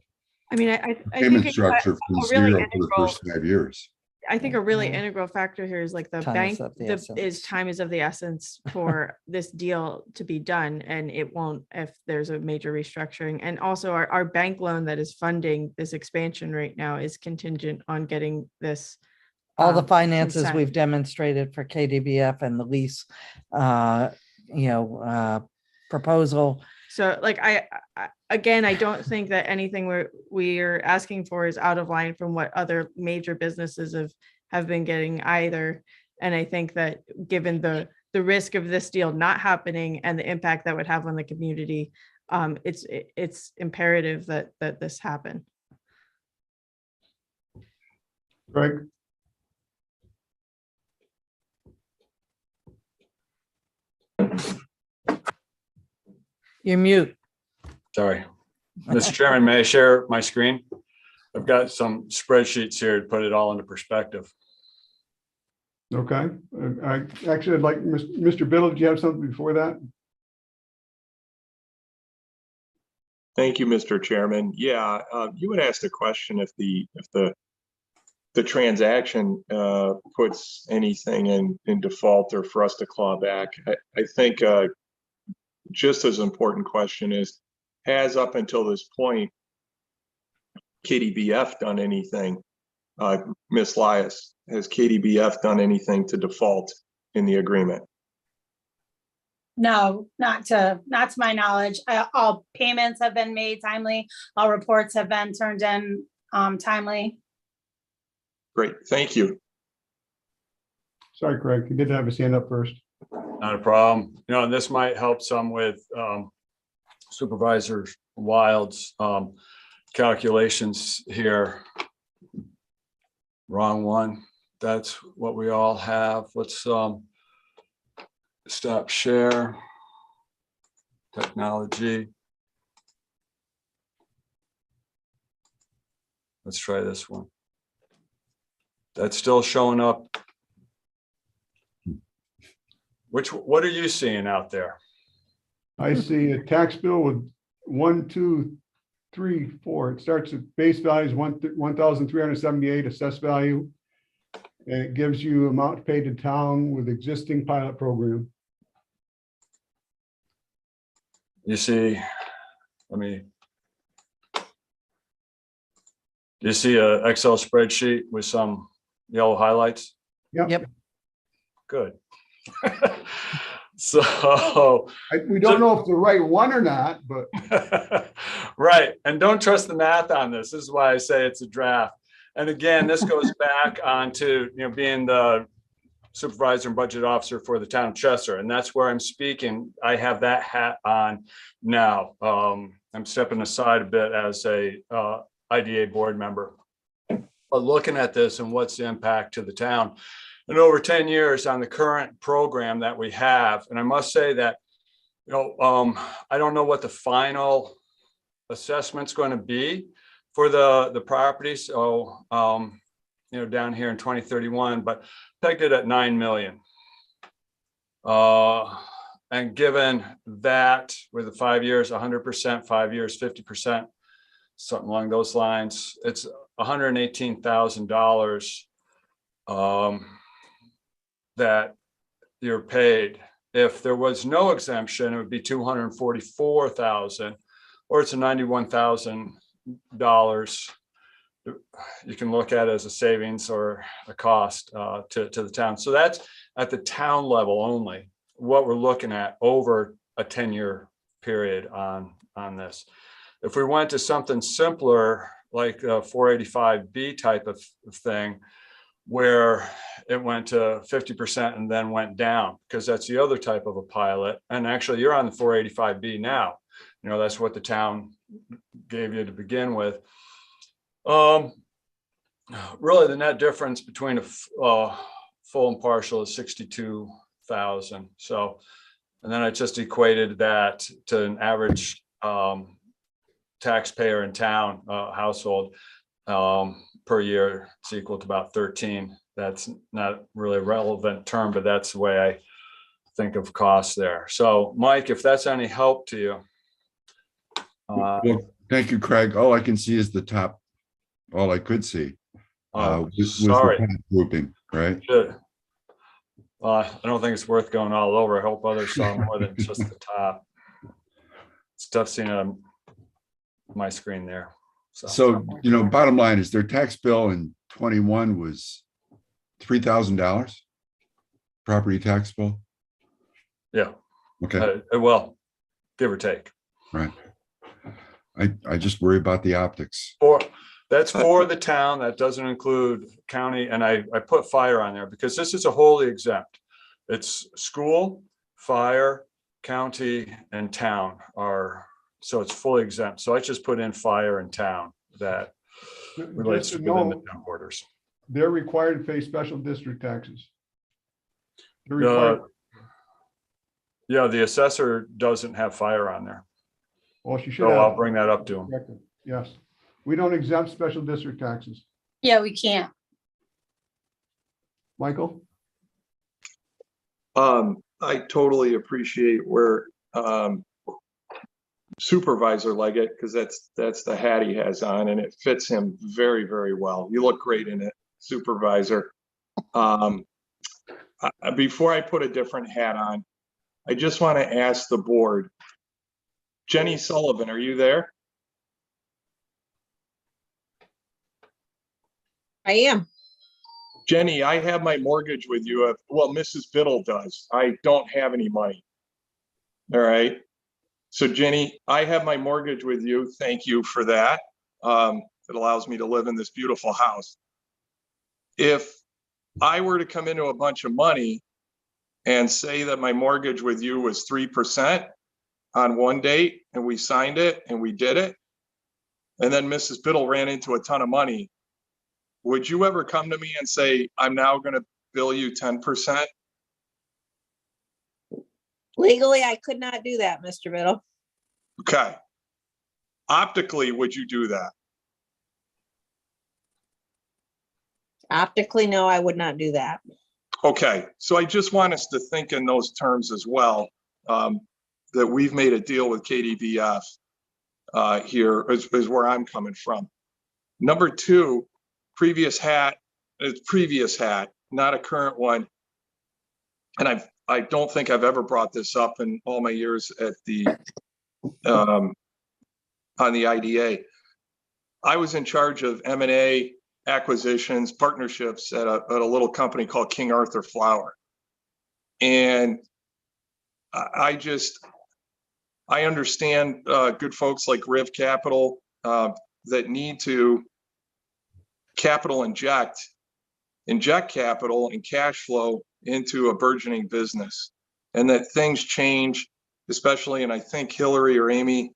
payment structure from zero for the first 5 years. I think a really integral factor here is like the bank, time is of the essence for this deal to be done, and it won't if there's a major restructuring. And also our bank loan that is funding this expansion right now is contingent on getting this. All the finances consent. we've demonstrated for KDBF and the lease, proposal. So like, I don't think that anything we're asking for is out of line from what other major businesses have been getting either. And I think that given the risk of this deal not happening and the impact that would have on the community, it's imperative that this happen. Greg? You're mute. Sorry. Mr. Chairman, may I share my screen? I've got some spreadsheets here to put it all into perspective. Okay. I actually would like Mr. Biddle, did you have something before that? Thank you, Mr. Chairman. Yeah, you had asked a question if the transaction puts anything in default or for us to claw back. I think just as important question is, has up until this point KDBF done anything? Ms. Lias, has KDBF done anything to default in the agreement? No, not to my knowledge. All payments have been made timely. All reports have been turned in timely. Great, thank you. Sorry, Craig, you did have his hand up first. Not a problem. And this might help some with Supervisor Wild's calculations here. Wrong one. That's what we all have. Let's stop share. Technology. Let's try this one. That's still showing up. What are you seeing out there? I see a tax bill with 1, 2, 3, 4. It starts at base value is 1,378 assessed value. And it gives you amount paid to town with existing pilot program. You see, you see a Excel spreadsheet with some yellow highlights? Yep. Good. So we don't know if the right one or not, but right. And don't trust the math on this. This is why I say it's a draft. And again, this goes back onto, being the supervisor and budget officer for the town of Chester. And that's where I'm speaking. I have that hat on now. I'm stepping aside a bit as a IDA board member. But looking at this and what's the impact to the town. And over 10 years on the current program that we have, and I must say that, I don't know what the final assessment's going to be for the property. So, down here in 2031, but pegged it at 9 million. And given that with the 5 years, 100%, 5 years, 50%, something along those lines, it's $118,000 that you're paid. If there was no exemption, it would be $244,000, or it's a $91,000. You can look at it as a savings or a cost to the town. So that's at the town level only, what we're looking at over a 10-year period on this. If we went to something simpler, like a 485B type of thing, where it went to 50% and then went down, because that's the other type of a pilot. And actually you're on the 485B now. That's what the town gave you to begin with. Really the net difference between a full and partial is 62,000. So, and then I just equated that to an average taxpayer in town household per year. It's equal to about 13. That's not really a relevant term, but that's the way I think of costs there. So Mike, if that's any help to you. Well, thank you, Craig. All I can see is the top. All I could see. Was the Sorry. top grouping, right? Good. I don't think it's worth going all over. I hope others saw more than just the top. Stuff seen on my screen there. So, bottom line is their tax bill in 21 was $3,000 property tax bill. Yeah. Okay. Well, give or take. Right. I just worry about the optics. That's for the town. That doesn't include county. And I put fire on there because this is a wholly exempt. It's school, fire, county, and town so it's fully exempt. So I just put in fire and town that relates to within the town borders. They're required to pay special district taxes. They're required. Yeah, the assessor doesn't have fire on there. Well, she should So have. I'll bring that up to him. Yes, we don't exempt special district taxes. Yeah, we can't. Michael? I totally appreciate where Supervisor Leggett, because that's the hat he has on, and it fits him very, very well. You look great in it, Supervisor. Before I put a different hat on, I just want to ask the board, Jenny Sullivan, are you there? I am. Jenny, I have my mortgage with you. Well, Mrs. Biddle does. I don't have any money. All right. So Jenny, I have my mortgage with you. Thank you for that. It allows me to live in this beautiful house. If I were to come into a bunch of money and say that my mortgage with you was 3% on one date and we signed it and we did it, and then Mrs. Biddle ran into a ton of money, would you ever come to me and say, I'm now going to bill you 10%? Legally, I could not do that, Mr. Biddle. Okay. Optically, would you do that? Optically, no, I would not do that. Okay, so I just want us to think in those terms as well, that we've made a deal with KDBF here is where I'm coming from. Number two, previous hat, not a current one. And I don't think I've ever brought this up in all my years at the on the IDA. I was in charge of M&A acquisitions, partnerships at a little company called King Arthur Flour. And I understand good folks like Riv Capital that need to capital inject capital and cash flow into a burgeoning business, and that things change, especially, and I think Hillary or Amy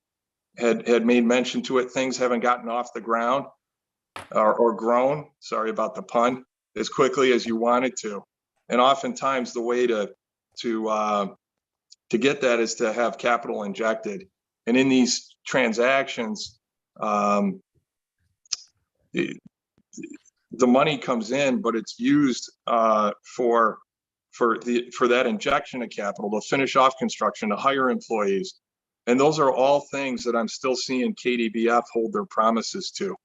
had made mention to it, things haven't gotten off the ground or grown, sorry about the pun, as quickly as you wanted to. And oftentimes the way to get that is to have capital injected. And in these transactions, the money comes in, but it's used for that injection of capital to finish off construction, to hire employees. And those are all things that I'm still seeing KDBF hold their promises to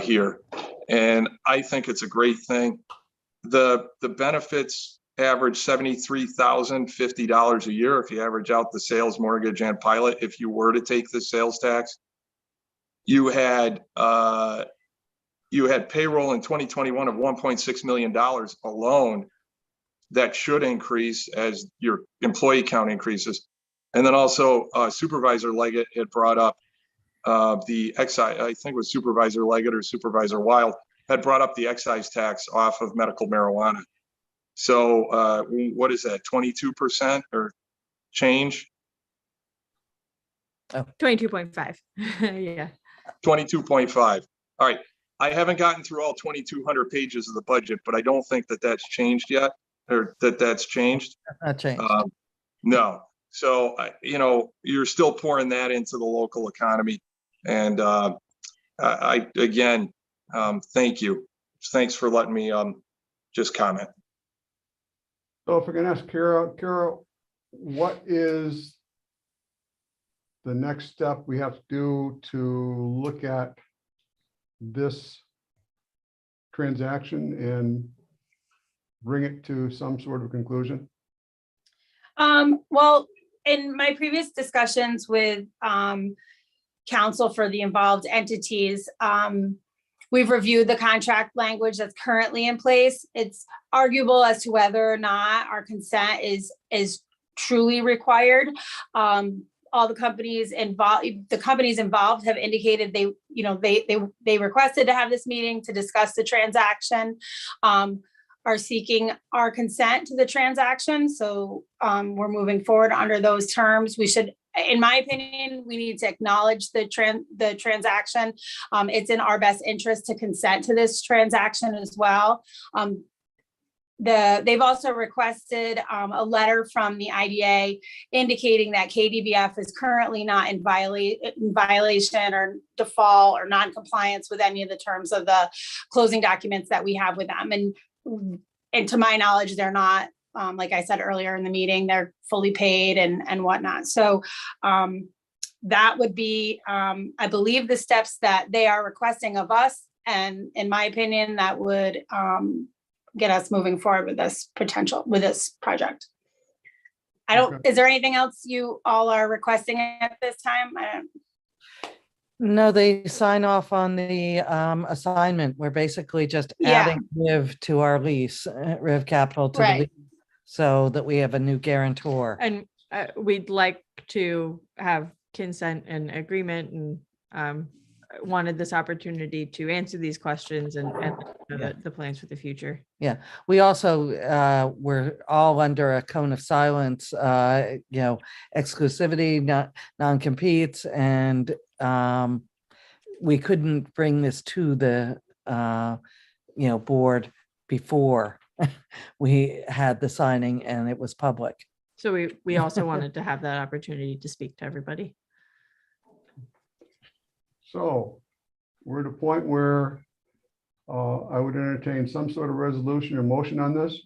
here. And I think it's a great thing. The benefits average $73,050 a year if you average out the sales, mortgage, and pilot. If you were to take the sales tax, you had payroll in 2021 of $1.6 million alone. That should increase as your employee count increases. And then also Supervisor Leggett had brought up the excise, I think it was Supervisor Leggett or Supervisor Wild had brought up the excise tax off of medical marijuana. So what is that, 22% or change? 22.5. Yeah. 22.5. All right. I haven't gotten through all 2,200 pages of the budget, but I don't think that that's changed yet, or that's changed. Not changed. No. So, you're still pouring that into the local economy. And again, thank you. Thanks for letting me just comment. So if I can ask Kara, what is the next step we have to do to look at this transaction and bring it to some sort of conclusion? Well, in my previous discussions with counsel for the involved entities, we've reviewed the contract language that's currently in place. It's arguable as to whether or not our consent is truly required. All the companies involved have indicated they requested to have this meeting to discuss the transaction, are seeking our consent to the transaction. So we're moving forward under those terms. We should, in my opinion, we need to acknowledge the transaction. It's in our best interest to consent to this transaction as well. They've also requested a letter from the IDA indicating that KDBF is currently not in violation or default or non-compliance with any of the terms of the closing documents that we have with them. And to my knowledge, they're not, like I said earlier in the meeting, they're fully paid and whatnot. So that would be, I believe, the steps that they are requesting of us. And in my opinion, that would get us moving forward with this project. Is there anything else you all are requesting at this time? No, they sign off on the assignment. We're basically just adding Riv to our lease, Riv Capital to the lease, so that we have a new guarantor. And we'd like to have consent and agreement, and wanted this opportunity to answer these questions and the plans for the future. Yeah, we also we're all under a cone of silence, exclusivity, non-competes, and we couldn't bring this to the board before we had the signing and it was public. So we also wanted to have that opportunity to speak to everybody. So we're at a point where I would entertain some sort of resolution or motion on this.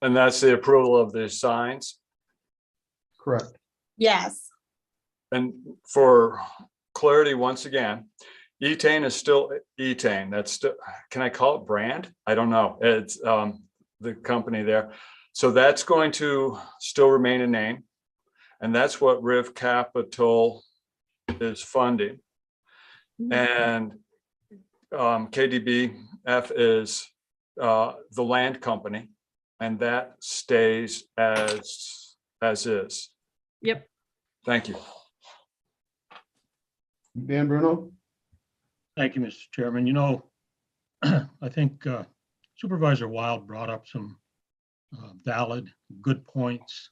And that's the approval of the signs. Correct. Yes. And for clarity, once again, Etain is still Etain. That's still, can I call it brand? I don't know. It's the company there. So that's going to still remain a name. And that's what Riv Capital is funding. And KDBF is the land company, and that stays as is. Yep. Thank you. Dan Bruno? Thank you, Mr. Chairman. You know, I think Supervisor Wild brought up some valid, good points.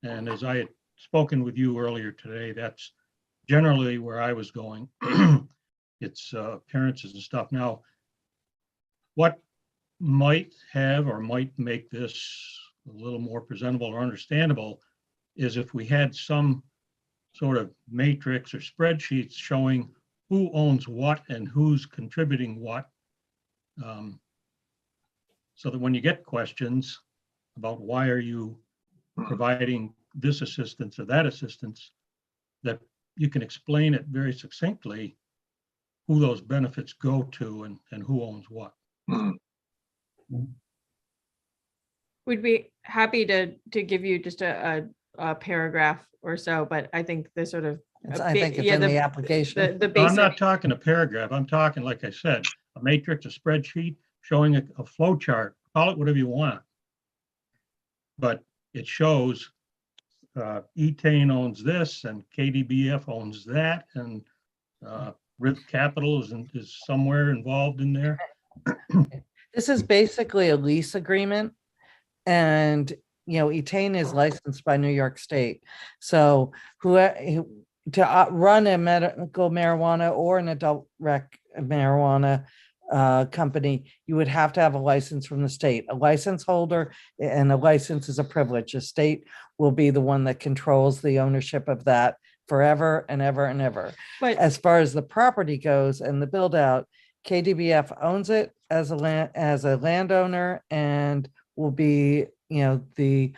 And as I had spoken with you earlier today, that's generally where I was going. It's appearances and stuff. Now, what might have or might make this a little more presentable or understandable is if we had some sort of matrix or spreadsheets showing who owns what and who's contributing what. So that when you get questions about why are you providing this assistance or that assistance, that you can explain it very succinctly who those benefits go to and who owns what. We'd be happy to give you just a paragraph or so, but I think the sort of I think it's in the application. The No, basic. I'm not talking a paragraph. I'm talking, like I said, a matrix, a spreadsheet showing a flow chart. Call it whatever you want. But it shows Etain owns this and KDBF owns that, and Riv Capital is somewhere involved in there. This is basically a lease agreement. And, you know, Etain is licensed by New York State. So to run a medical marijuana or an adult rec marijuana company, you would have to have a license from the state. A license holder, and a license is a privilege. The state will be the one that controls the ownership of that forever and ever and ever. But as far as the property goes and the build out, KDBF owns it as a landowner and will be, you know, the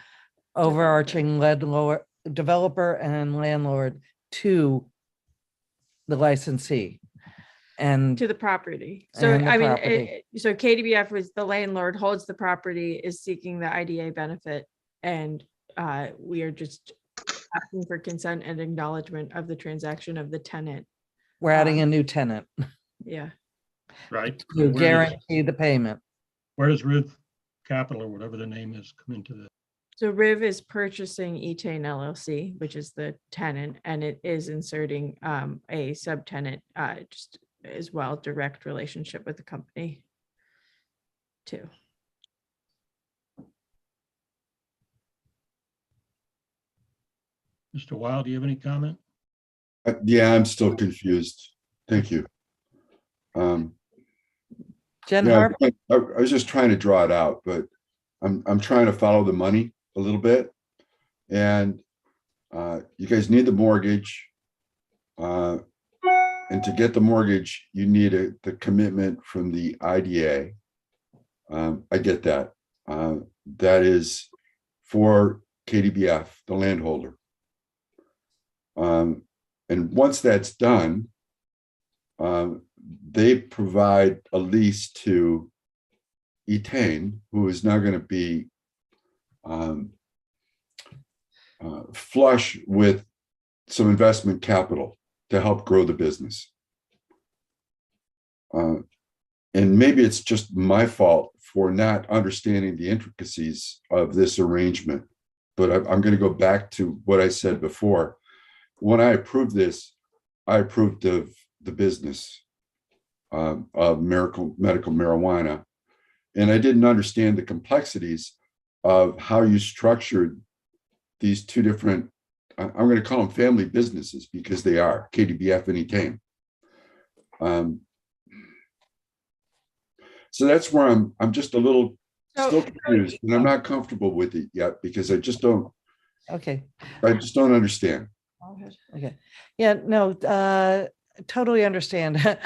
overarching developer and landlord to the licensee and to the property. So and the I mean, property. so KDBF was the landlord, holds the property, is seeking the IDA benefit, and we are just asking for consent and acknowledgement of the transaction of the tenant. We're adding a new tenant Yeah. Right. to guarantee the payment. Where does Riv Capital or whatever the name is come into this? So Riv is purchasing Etain LLC, which is the tenant, and it is inserting a subtenant, just as well, direct relationship with the company too. Mr. Wild, do you have any comment? Yeah, I'm still confused. Thank you. Jen Yeah, Harp, I was just trying to draw it out, but I'm trying to follow the money a little bit. And you guys need the mortgage. And to get the mortgage, you need the commitment from the IDA. I get that. That is for KDBF, the landholder. And once that's done, they provide a lease to Etain, who is now going to be flush with some investment capital to help grow the business. And maybe it's just my fault for not understanding the intricacies of this arrangement, but I'm going to go back to what I said before. When I approved this, I approved of the business of medical marijuana, and I didn't understand the complexities of how you structured these two different, I'm going to call them family businesses because they are, KDBF and Etain. So that's where I'm just a little still confused, and I'm not comfortable with it yet because I just don't okay. understand. Okay. Yeah, no, totally understand.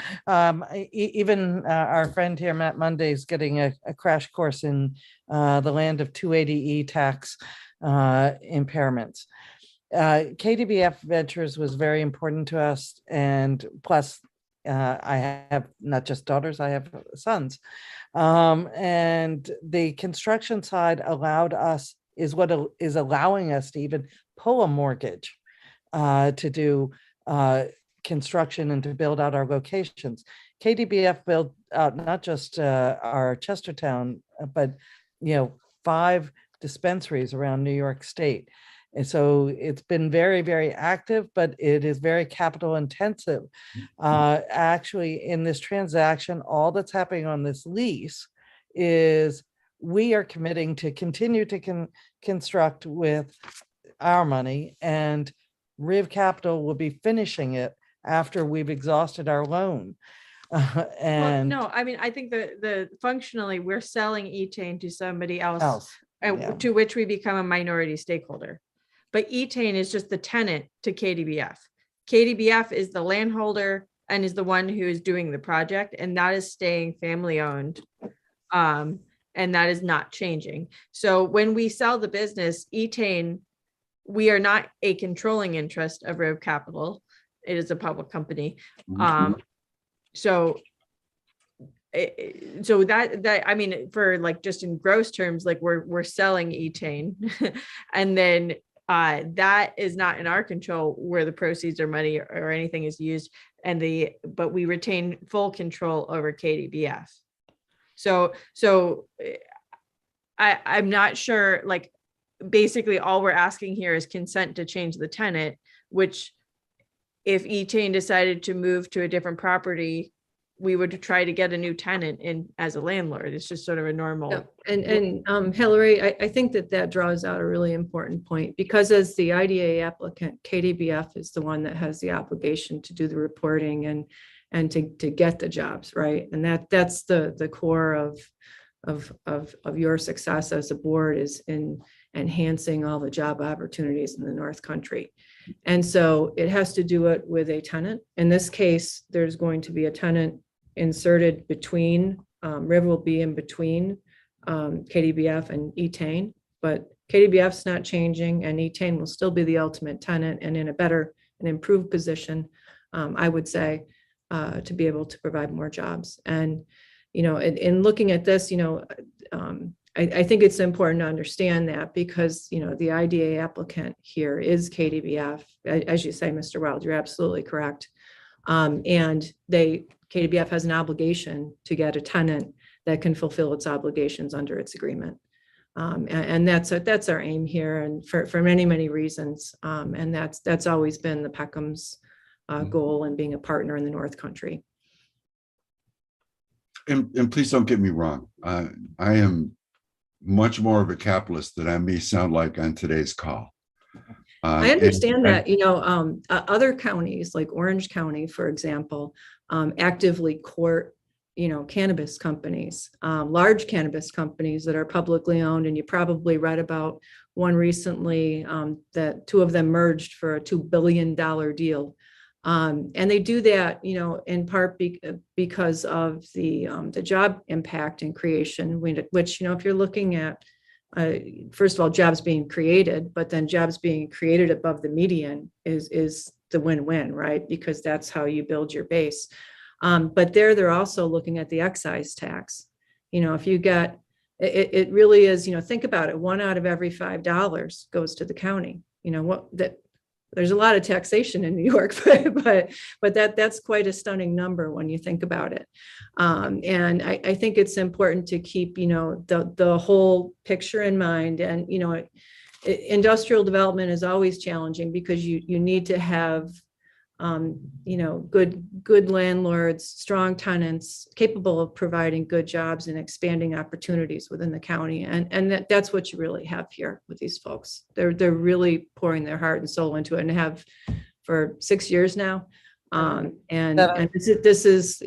Even our friend here, Matt Monday, is getting a crash course in the land of 280E tax impairments. KDBF Ventures was very important to us, and plus I have not just daughters, I have sons. And the construction side allowed us, is what is allowing us to even pull a mortgage to do construction and to build out our locations. KDBF built out not just our Chestertown, but 5 dispensaries around New York State. And so it's been very, very active, but it is very capital intensive. Actually, in this transaction, all that's happening on this lease is we are committing to continue to construct with our money, and Riv Capital will be finishing it after we've exhausted our loan. Well, no, I mean, I think the functionally, we're selling Etain to somebody else. Yeah. To which we become a minority stakeholder. But Etain is just the tenant to KDBF. KDBF is the landholder and is the one who is doing the project, and that is staying family owned. And that is not changing. So when we sell the business, Etain, we are not a controlling interest of Riv Capital. It is a public company. So that I mean, for like just in gross terms, like we're selling Etain, and then that is not in our control where the proceeds or money or anything is used, but we retain full control over KDBF. So I'm not sure, like, basically all we're asking here is consent to change the tenant, which if Etain decided to move to a different property, we would try to get a new tenant in as a landlord. It's just sort of a normal. Yeah. And Hillary, I think that draws out a really important point, because as the IDA applicant, KDBF is the one that has the obligation to do the reporting and to get the jobs, right? And that's the core of your success as a board, is in enhancing all the job opportunities in the North Country. And so it has to do it with a tenant. In this case, there's going to be a tenant inserted between, Riv will be in between KDBF and Etain, but KDBF's not changing, and Etain will still be the ultimate tenant and in a better and improved position, I would say, to be able to provide more jobs. And, in looking at this, I think it's important to understand that, because, the IDA applicant here is KDBF. As you say, Mr. Wild, you're absolutely correct. And KDBF has an obligation to get a tenant that can fulfill its obligations under its agreement. And that's our aim here, and for many, many reasons. And that's always been the Peckham's goal in being a partner in the North Country. And please don't get me wrong. I am much more of a capitalist than I may sound like on today's call. I understand that, other counties like Orange County, for example, actively court, cannabis companies, large cannabis companies that are publicly owned. And you probably read about one recently that 2 of them merged for a $2 billion deal. And they do that, in part because of the job impact and creation, which, if you're looking at, first of all, jobs being created, but then jobs being created above the median is the win-win, right? Because that's how you build your base. But they're also looking at the excise tax. If you got, it really is, think about it, 1 out of every $5 goes to the county. There's a lot of taxation in New York, but that's quite a stunning number when you think about it. And I think it's important to keep, the whole picture in mind. And, industrial development is always challenging, because you need to have, good landlords, strong tenants, capable of providing good jobs and expanding opportunities within the county. And that's what you really have here with these folks. They're really pouring their heart and soul into it, and have for 6 years now. And this is,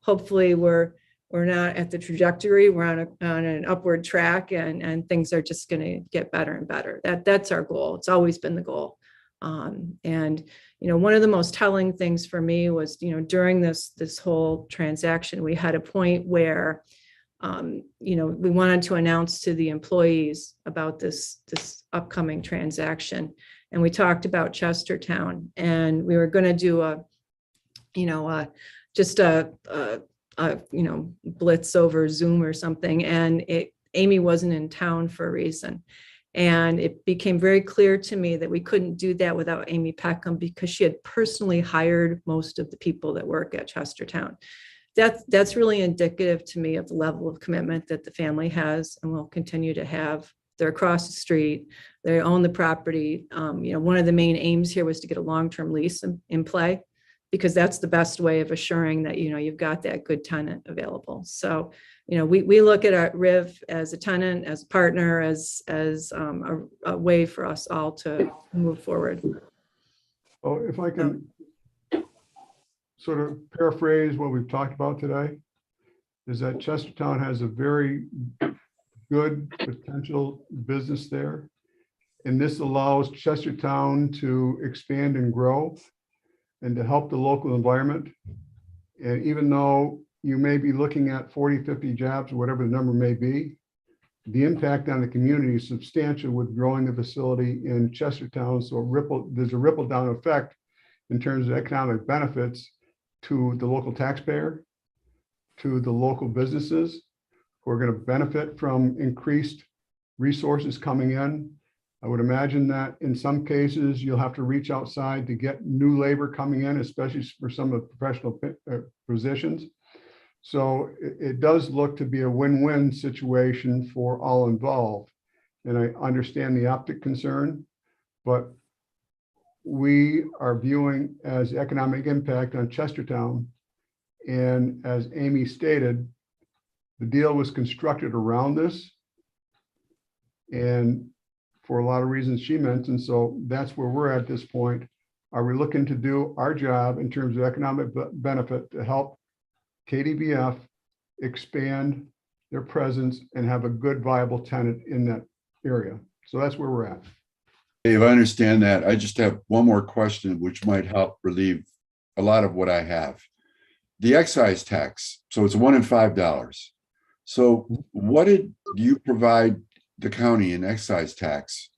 hopefully we're not at the trajectory. We're on an upward track, and things are just going to get better and better. That's our goal. It's always been the goal. And, one of the most telling things for me was, during this whole transaction, we had a point where, we wanted to announce to the employees about this upcoming transaction. And we talked about Chestertown, and we were going to do just a blitz over Zoom or something. And Amy wasn't in town for a reason. And it became very clear to me that we couldn't do that without Amy Peckham, because she had personally hired most of the people that work at Chestertown. That's really indicative to me of the level of commitment that the family has and will continue to have. They're across the street, they own the property. One of the main aims here was to get a long-term lease in play, because that's the best way of assuring that, you've got that good tenant available. So, we look at our RIV as a tenant, as a partner, as a way for us all to move forward. Oh, if I can sort of paraphrase what we've talked about today, is that Chestertown has a very good potential business there. And this allows Chestertown to expand and grow and to help the local environment. And even though you may be looking at 40, 50 jobs, or whatever the number may be, the impact on the community is substantial with growing the facility in Chestertown. So there's a ripple down effect in terms of economic benefits to the local taxpayer, to the local businesses who are going to benefit from increased resources coming in. I would imagine that in some cases, you'll have to reach outside to get new labor coming in, especially for some of the professional positions. So it does look to be a win-win situation for all involved. And I understand the optic concern, but we are viewing as economic impact on Chestertown. And as Amy stated, the deal was constructed around this, and for a lot of reasons she mentioned. So that's where we're at this point. Are we looking to do our job in terms of economic benefit to help KDBF expand their presence and have a good viable tenant in that area? So that's where we're at. Dave, I understand that. I just have one more question, which might help relieve a lot of what I have. The excise tax, so it's $1 and $5. So what did you provide the county in excise tax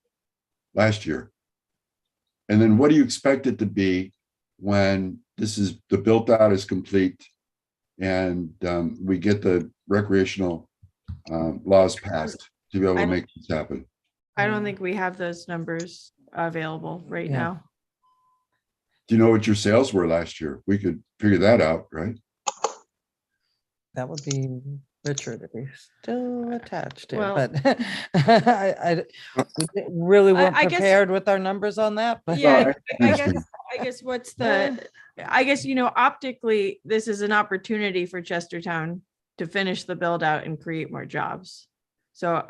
last year? And then what do you expect it to be when the built out is complete and we get the recreational laws passed to be able to make this happen? I don't think we have those numbers available right now. Do you know what your sales were last year? We could figure that out, right? That would be Richard if he's still attached to it, Well- but we really weren't I guess- prepared with our numbers on that, but. Yeah, I guess what's optically, this is an opportunity for Chestertown to finish the build out and create more jobs. So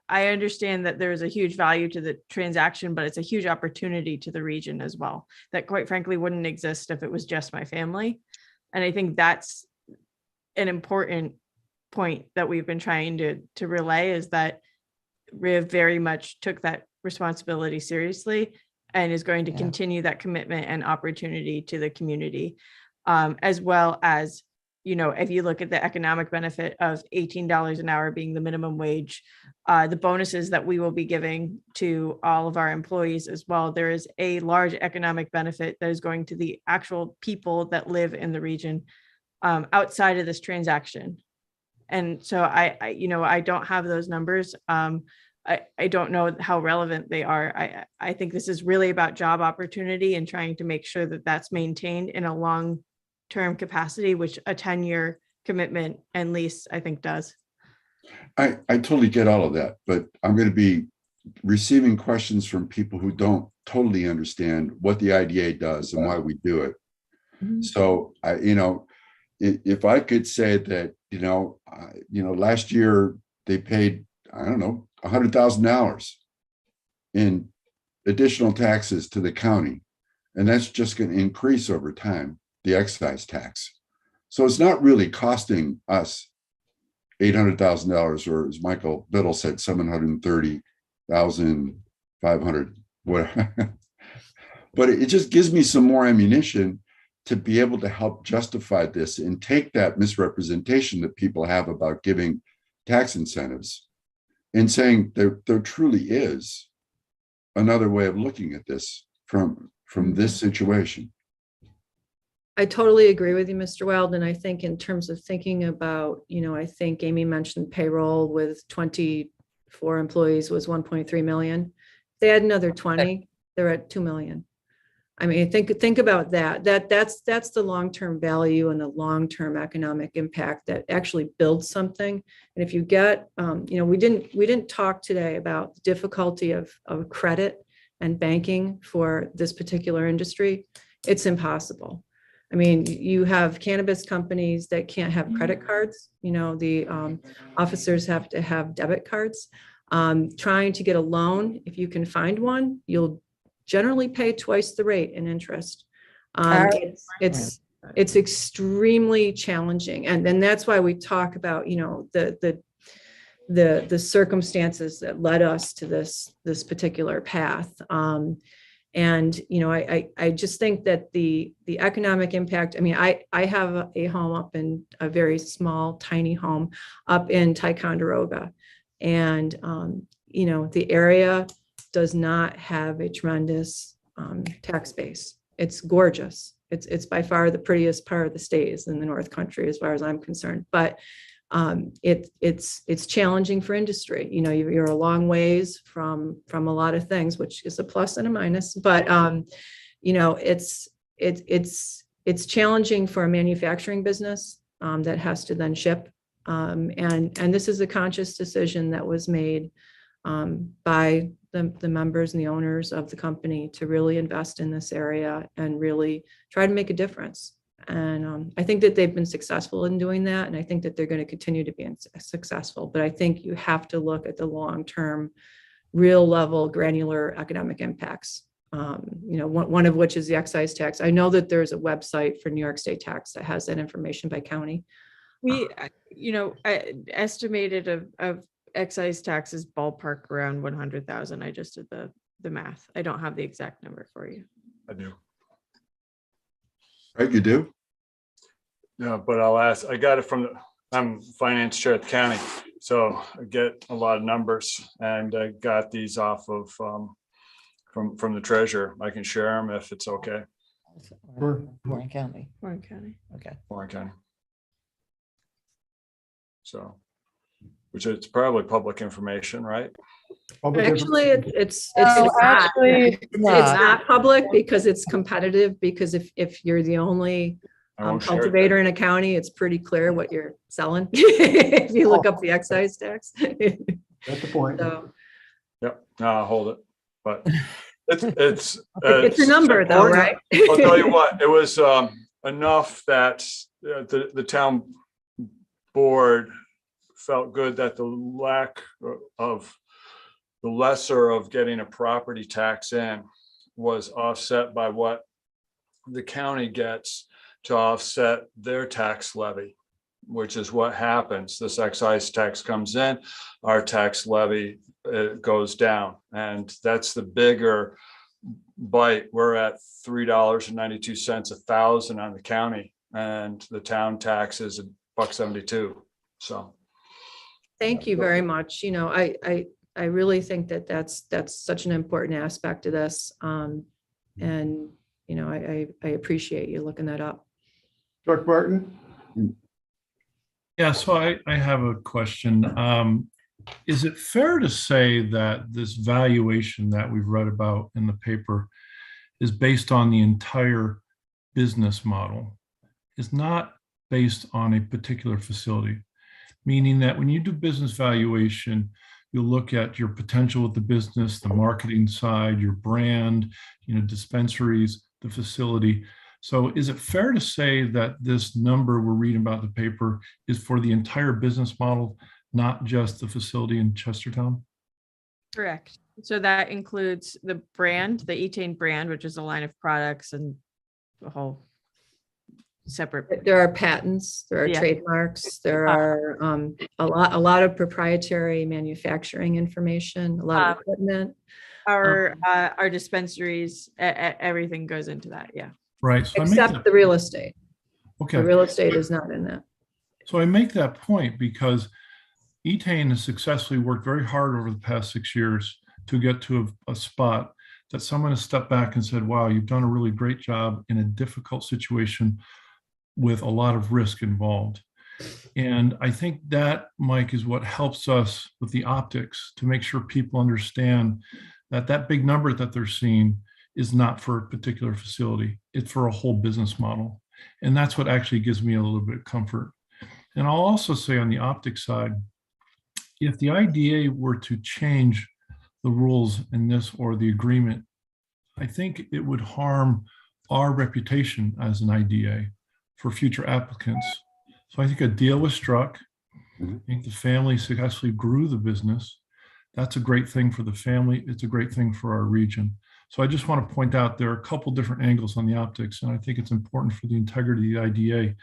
I understand that there's a huge value to the transaction, but it's a huge opportunity to the region as well, that quite frankly wouldn't exist if it was just my family. And I think that's an important point that we've been trying to relay, is that RIV very much took that responsibility seriously and is going to continue that commitment and opportunity to the community, as well as, if you look at the economic benefit of $18 an hour being the minimum wage, the bonuses that we will be giving to all of our employees as well, there is a large economic benefit that is going to the actual people that live in the region outside of this transaction. And so I don't have those numbers. I don't know how relevant they are. I think this is really about job opportunity and trying to make sure that that's maintained in a long-term capacity, which a 10-year commitment and lease, I think, does. I totally get all of that, but I'm going to be receiving questions from people who don't totally understand what the IDA does and why we do it. So if I could say that, last year they paid, I don't know, $100,000 in additional taxes to the county, and that's just going to increase over time, the excise tax. So it's not really costing us $800,000, or as Michael Biddle said, $730,500. But it just gives me some more ammunition to be able to help justify this and take that misrepresentation that people have about giving tax incentives and saying there truly is another way of looking at this from this situation. I totally agree with you, Mr. Wild. And I think in terms of thinking about, I think Amy mentioned payroll with 24 employees was 1.3 million. If they had another 20, they're at 2 million. I mean, think about that. That's the long-term value and the long-term economic impact that actually builds something. And if you get, we didn't talk today about the difficulty of credit and banking for this particular industry. It's impossible. I mean, you have cannabis companies that can't have credit cards. The officers have to have debit cards. Trying to get a loan, if you can find one, you'll generally pay twice the rate in interest. It's extremely challenging, and then that's why we talk about the circumstances that led us to this particular path. I just think that the economic impact. I mean, I have a home up in a very small, tiny home up in Ticonderoga, and the area does not have a tremendous tax base. It's gorgeous. It's by far the prettiest part of the state is in the North Country, as far as I'm concerned. But it's challenging for industry. You're a long ways from a lot of things, which is a plus and a minus. But it's challenging for a manufacturing business that has to then ship. And this is a conscious decision that was made by the members and the owners of the company to really invest in this area and really try to make a difference. And I think that they've been successful in doing that. And I think that they're going to continue to be successful. But I think you have to look at the long-term, real level, granular economic impacts. One of which is the excise tax. I know that there's a website for New York State tax that has that information by county. We, estimated of excise taxes ballpark around 100,000. I just did the math. I don't have the exact number for you. I do. Right, you do? Yeah, but I'll ask, I got it I'm finance chair at the county, so I get a lot of numbers, and I got these off of, from the treasurer. I can share them if it's okay. Warren County. Warren County. Okay. Warren County. So, which is probably public information, right? Actually, it's it's not public because it's competitive, because if you're the only cultivator in a county, it's pretty clear what you're selling. If you look up the excise tax. That's the point. So, Yep, no, I'll hold it, but it's a number though, right? I'll tell you what, it was enough that the town board felt good that the lesser of getting a property tax in was offset by what the county gets to offset their tax levy, which is what happens. This excise tax comes in, our tax levy goes down, and that's the bigger bite. We're at $3.92 a thousand on the county, and the town tax is $1.72. So thank you very much. I really think that that's such an important aspect of this. And I appreciate you looking that up. Chuck Barton? Yeah, so I have a question. Is it fair to say that this valuation that we've read about in the paper is based on the entire business model, is not based on a particular facility? Meaning that when you do business valuation, you'll look at your potential with the business, the marketing side, your brand, dispensaries, the facility. So is it fair to say that this number we're reading about in the paper is for the entire business model, not just the facility in Chestertown? Correct. So that includes the brand, the Etain brand, which is a line of products and the whole separate. There are patents, there are trademarks, there are a lot of proprietary manufacturing information, a lot of equipment. our dispensaries, everything goes into that, yeah. Right. So I make Except that- the real estate. Okay. The real estate is not in that. So I make that point because Etain has successfully worked very hard over the past 6 years to get to a spot that someone has stepped back and said, wow, you've done a really great job in a difficult situation with a lot of risk involved. And I think that, Mike, is what helps us with the optics to make sure people understand that that big number that they're seeing is not for a particular facility. It's for a whole business model. And that's what actually gives me a little bit of comfort. And I'll also say on the optics side, if the IDA were to change the rules in this or the agreement, I think it would harm our reputation as an IDA for future applicants. So I think a deal was struck. I think the family successfully grew the business. That's a great thing for the family. It's a great thing for our region. So I just want to point out there are a couple different angles on the optics, and I think it's important for the integrity of the IDA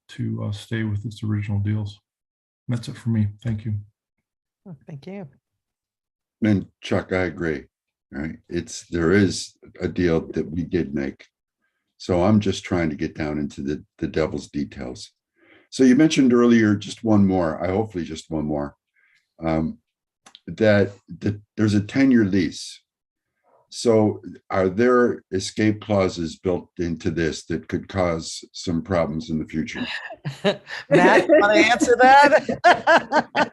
to stay with its original deals. That's it for me. Thank you. Thank you. And Chuck, I agree. Right? There is a deal that we did make. So I'm just trying to get down into the devil's details. So you mentioned earlier, just one more, hopefully just one more, that there's a 10-year lease. So are there escape clauses built into this that could cause some problems in the future? Matt, want to answer that?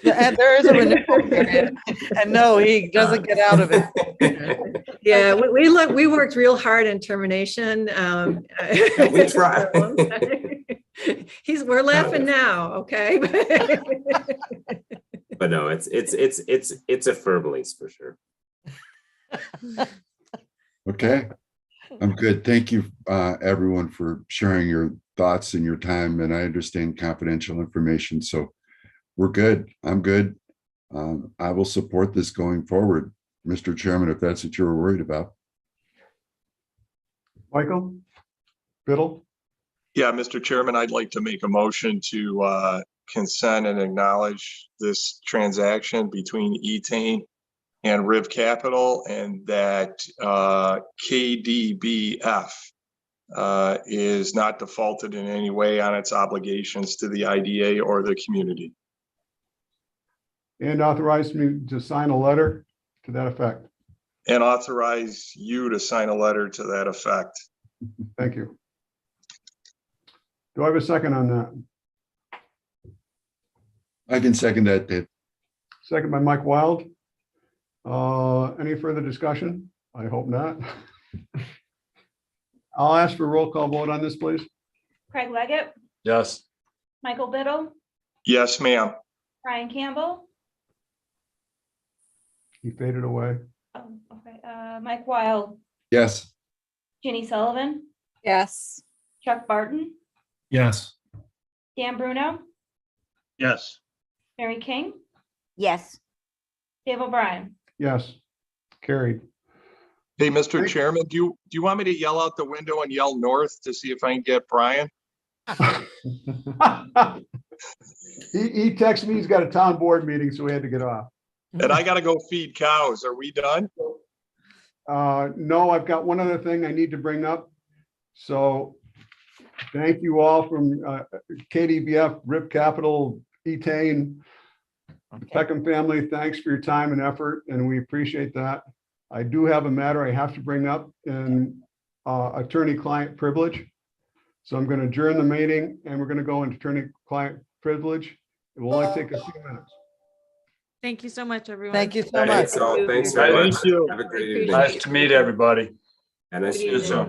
And there is a renewal period. And no, he doesn't get out of it. Yeah, we worked real hard in termination. We try. We're laughing now, okay? But no, it's a firm lease for sure. Okay, I'm good. Thank you, everyone, for sharing your thoughts and your time. And I understand confidential information, so we're good. I'm good. I will support this going forward, Mr. Chairman, if that's what you were worried about. Michael Biddle. Yeah, Mr. Chairman, I'd like to make a motion to consent and acknowledge this transaction between Etain and Riv Capital, and that KDBF is not defaulted in any way on its obligations to the IDA or the community. And authorize me to sign a letter to that effect. And authorize you to sign a letter to that effect. Thank you. Do I have a second on that? I can second that, Dave. Second by Mike Wild. Any further discussion? I hope not. I'll ask for a roll call vote on this, please. Craig Leggett, Yes. Michael Biddle, Yes, ma'am. Brian Campbell, He faded away. Mike Wild, Yes. Ginny Sullivan, Yes. Chuck Barton, Yes. Dan Bruno, Yes. Mary King, Yes. Dave O'Brien. Yes, carried. Hey, Mr. Chairman, do you want me to yell out the window and yell north to see if I can get Brian? He texted me, he's got a town board meeting, so we had to get off. And I gotta go feed cows. Are we done? No, I've got one other thing I need to bring up. So thank you all from KDBF, Riv Capital, Etain, Peckham family. Thanks for your time and effort, and we appreciate that. I do have a matter I have to bring up in attorney-client privilege. So I'm going to adjourn the meeting and we're going to go into attorney-client privilege. It will only take a few minutes. Thank you so much, everyone. Thank you so much. Thanks all. Thanks very much. Thank you. Have a great evening. Nice to meet everybody. And nice to meet you.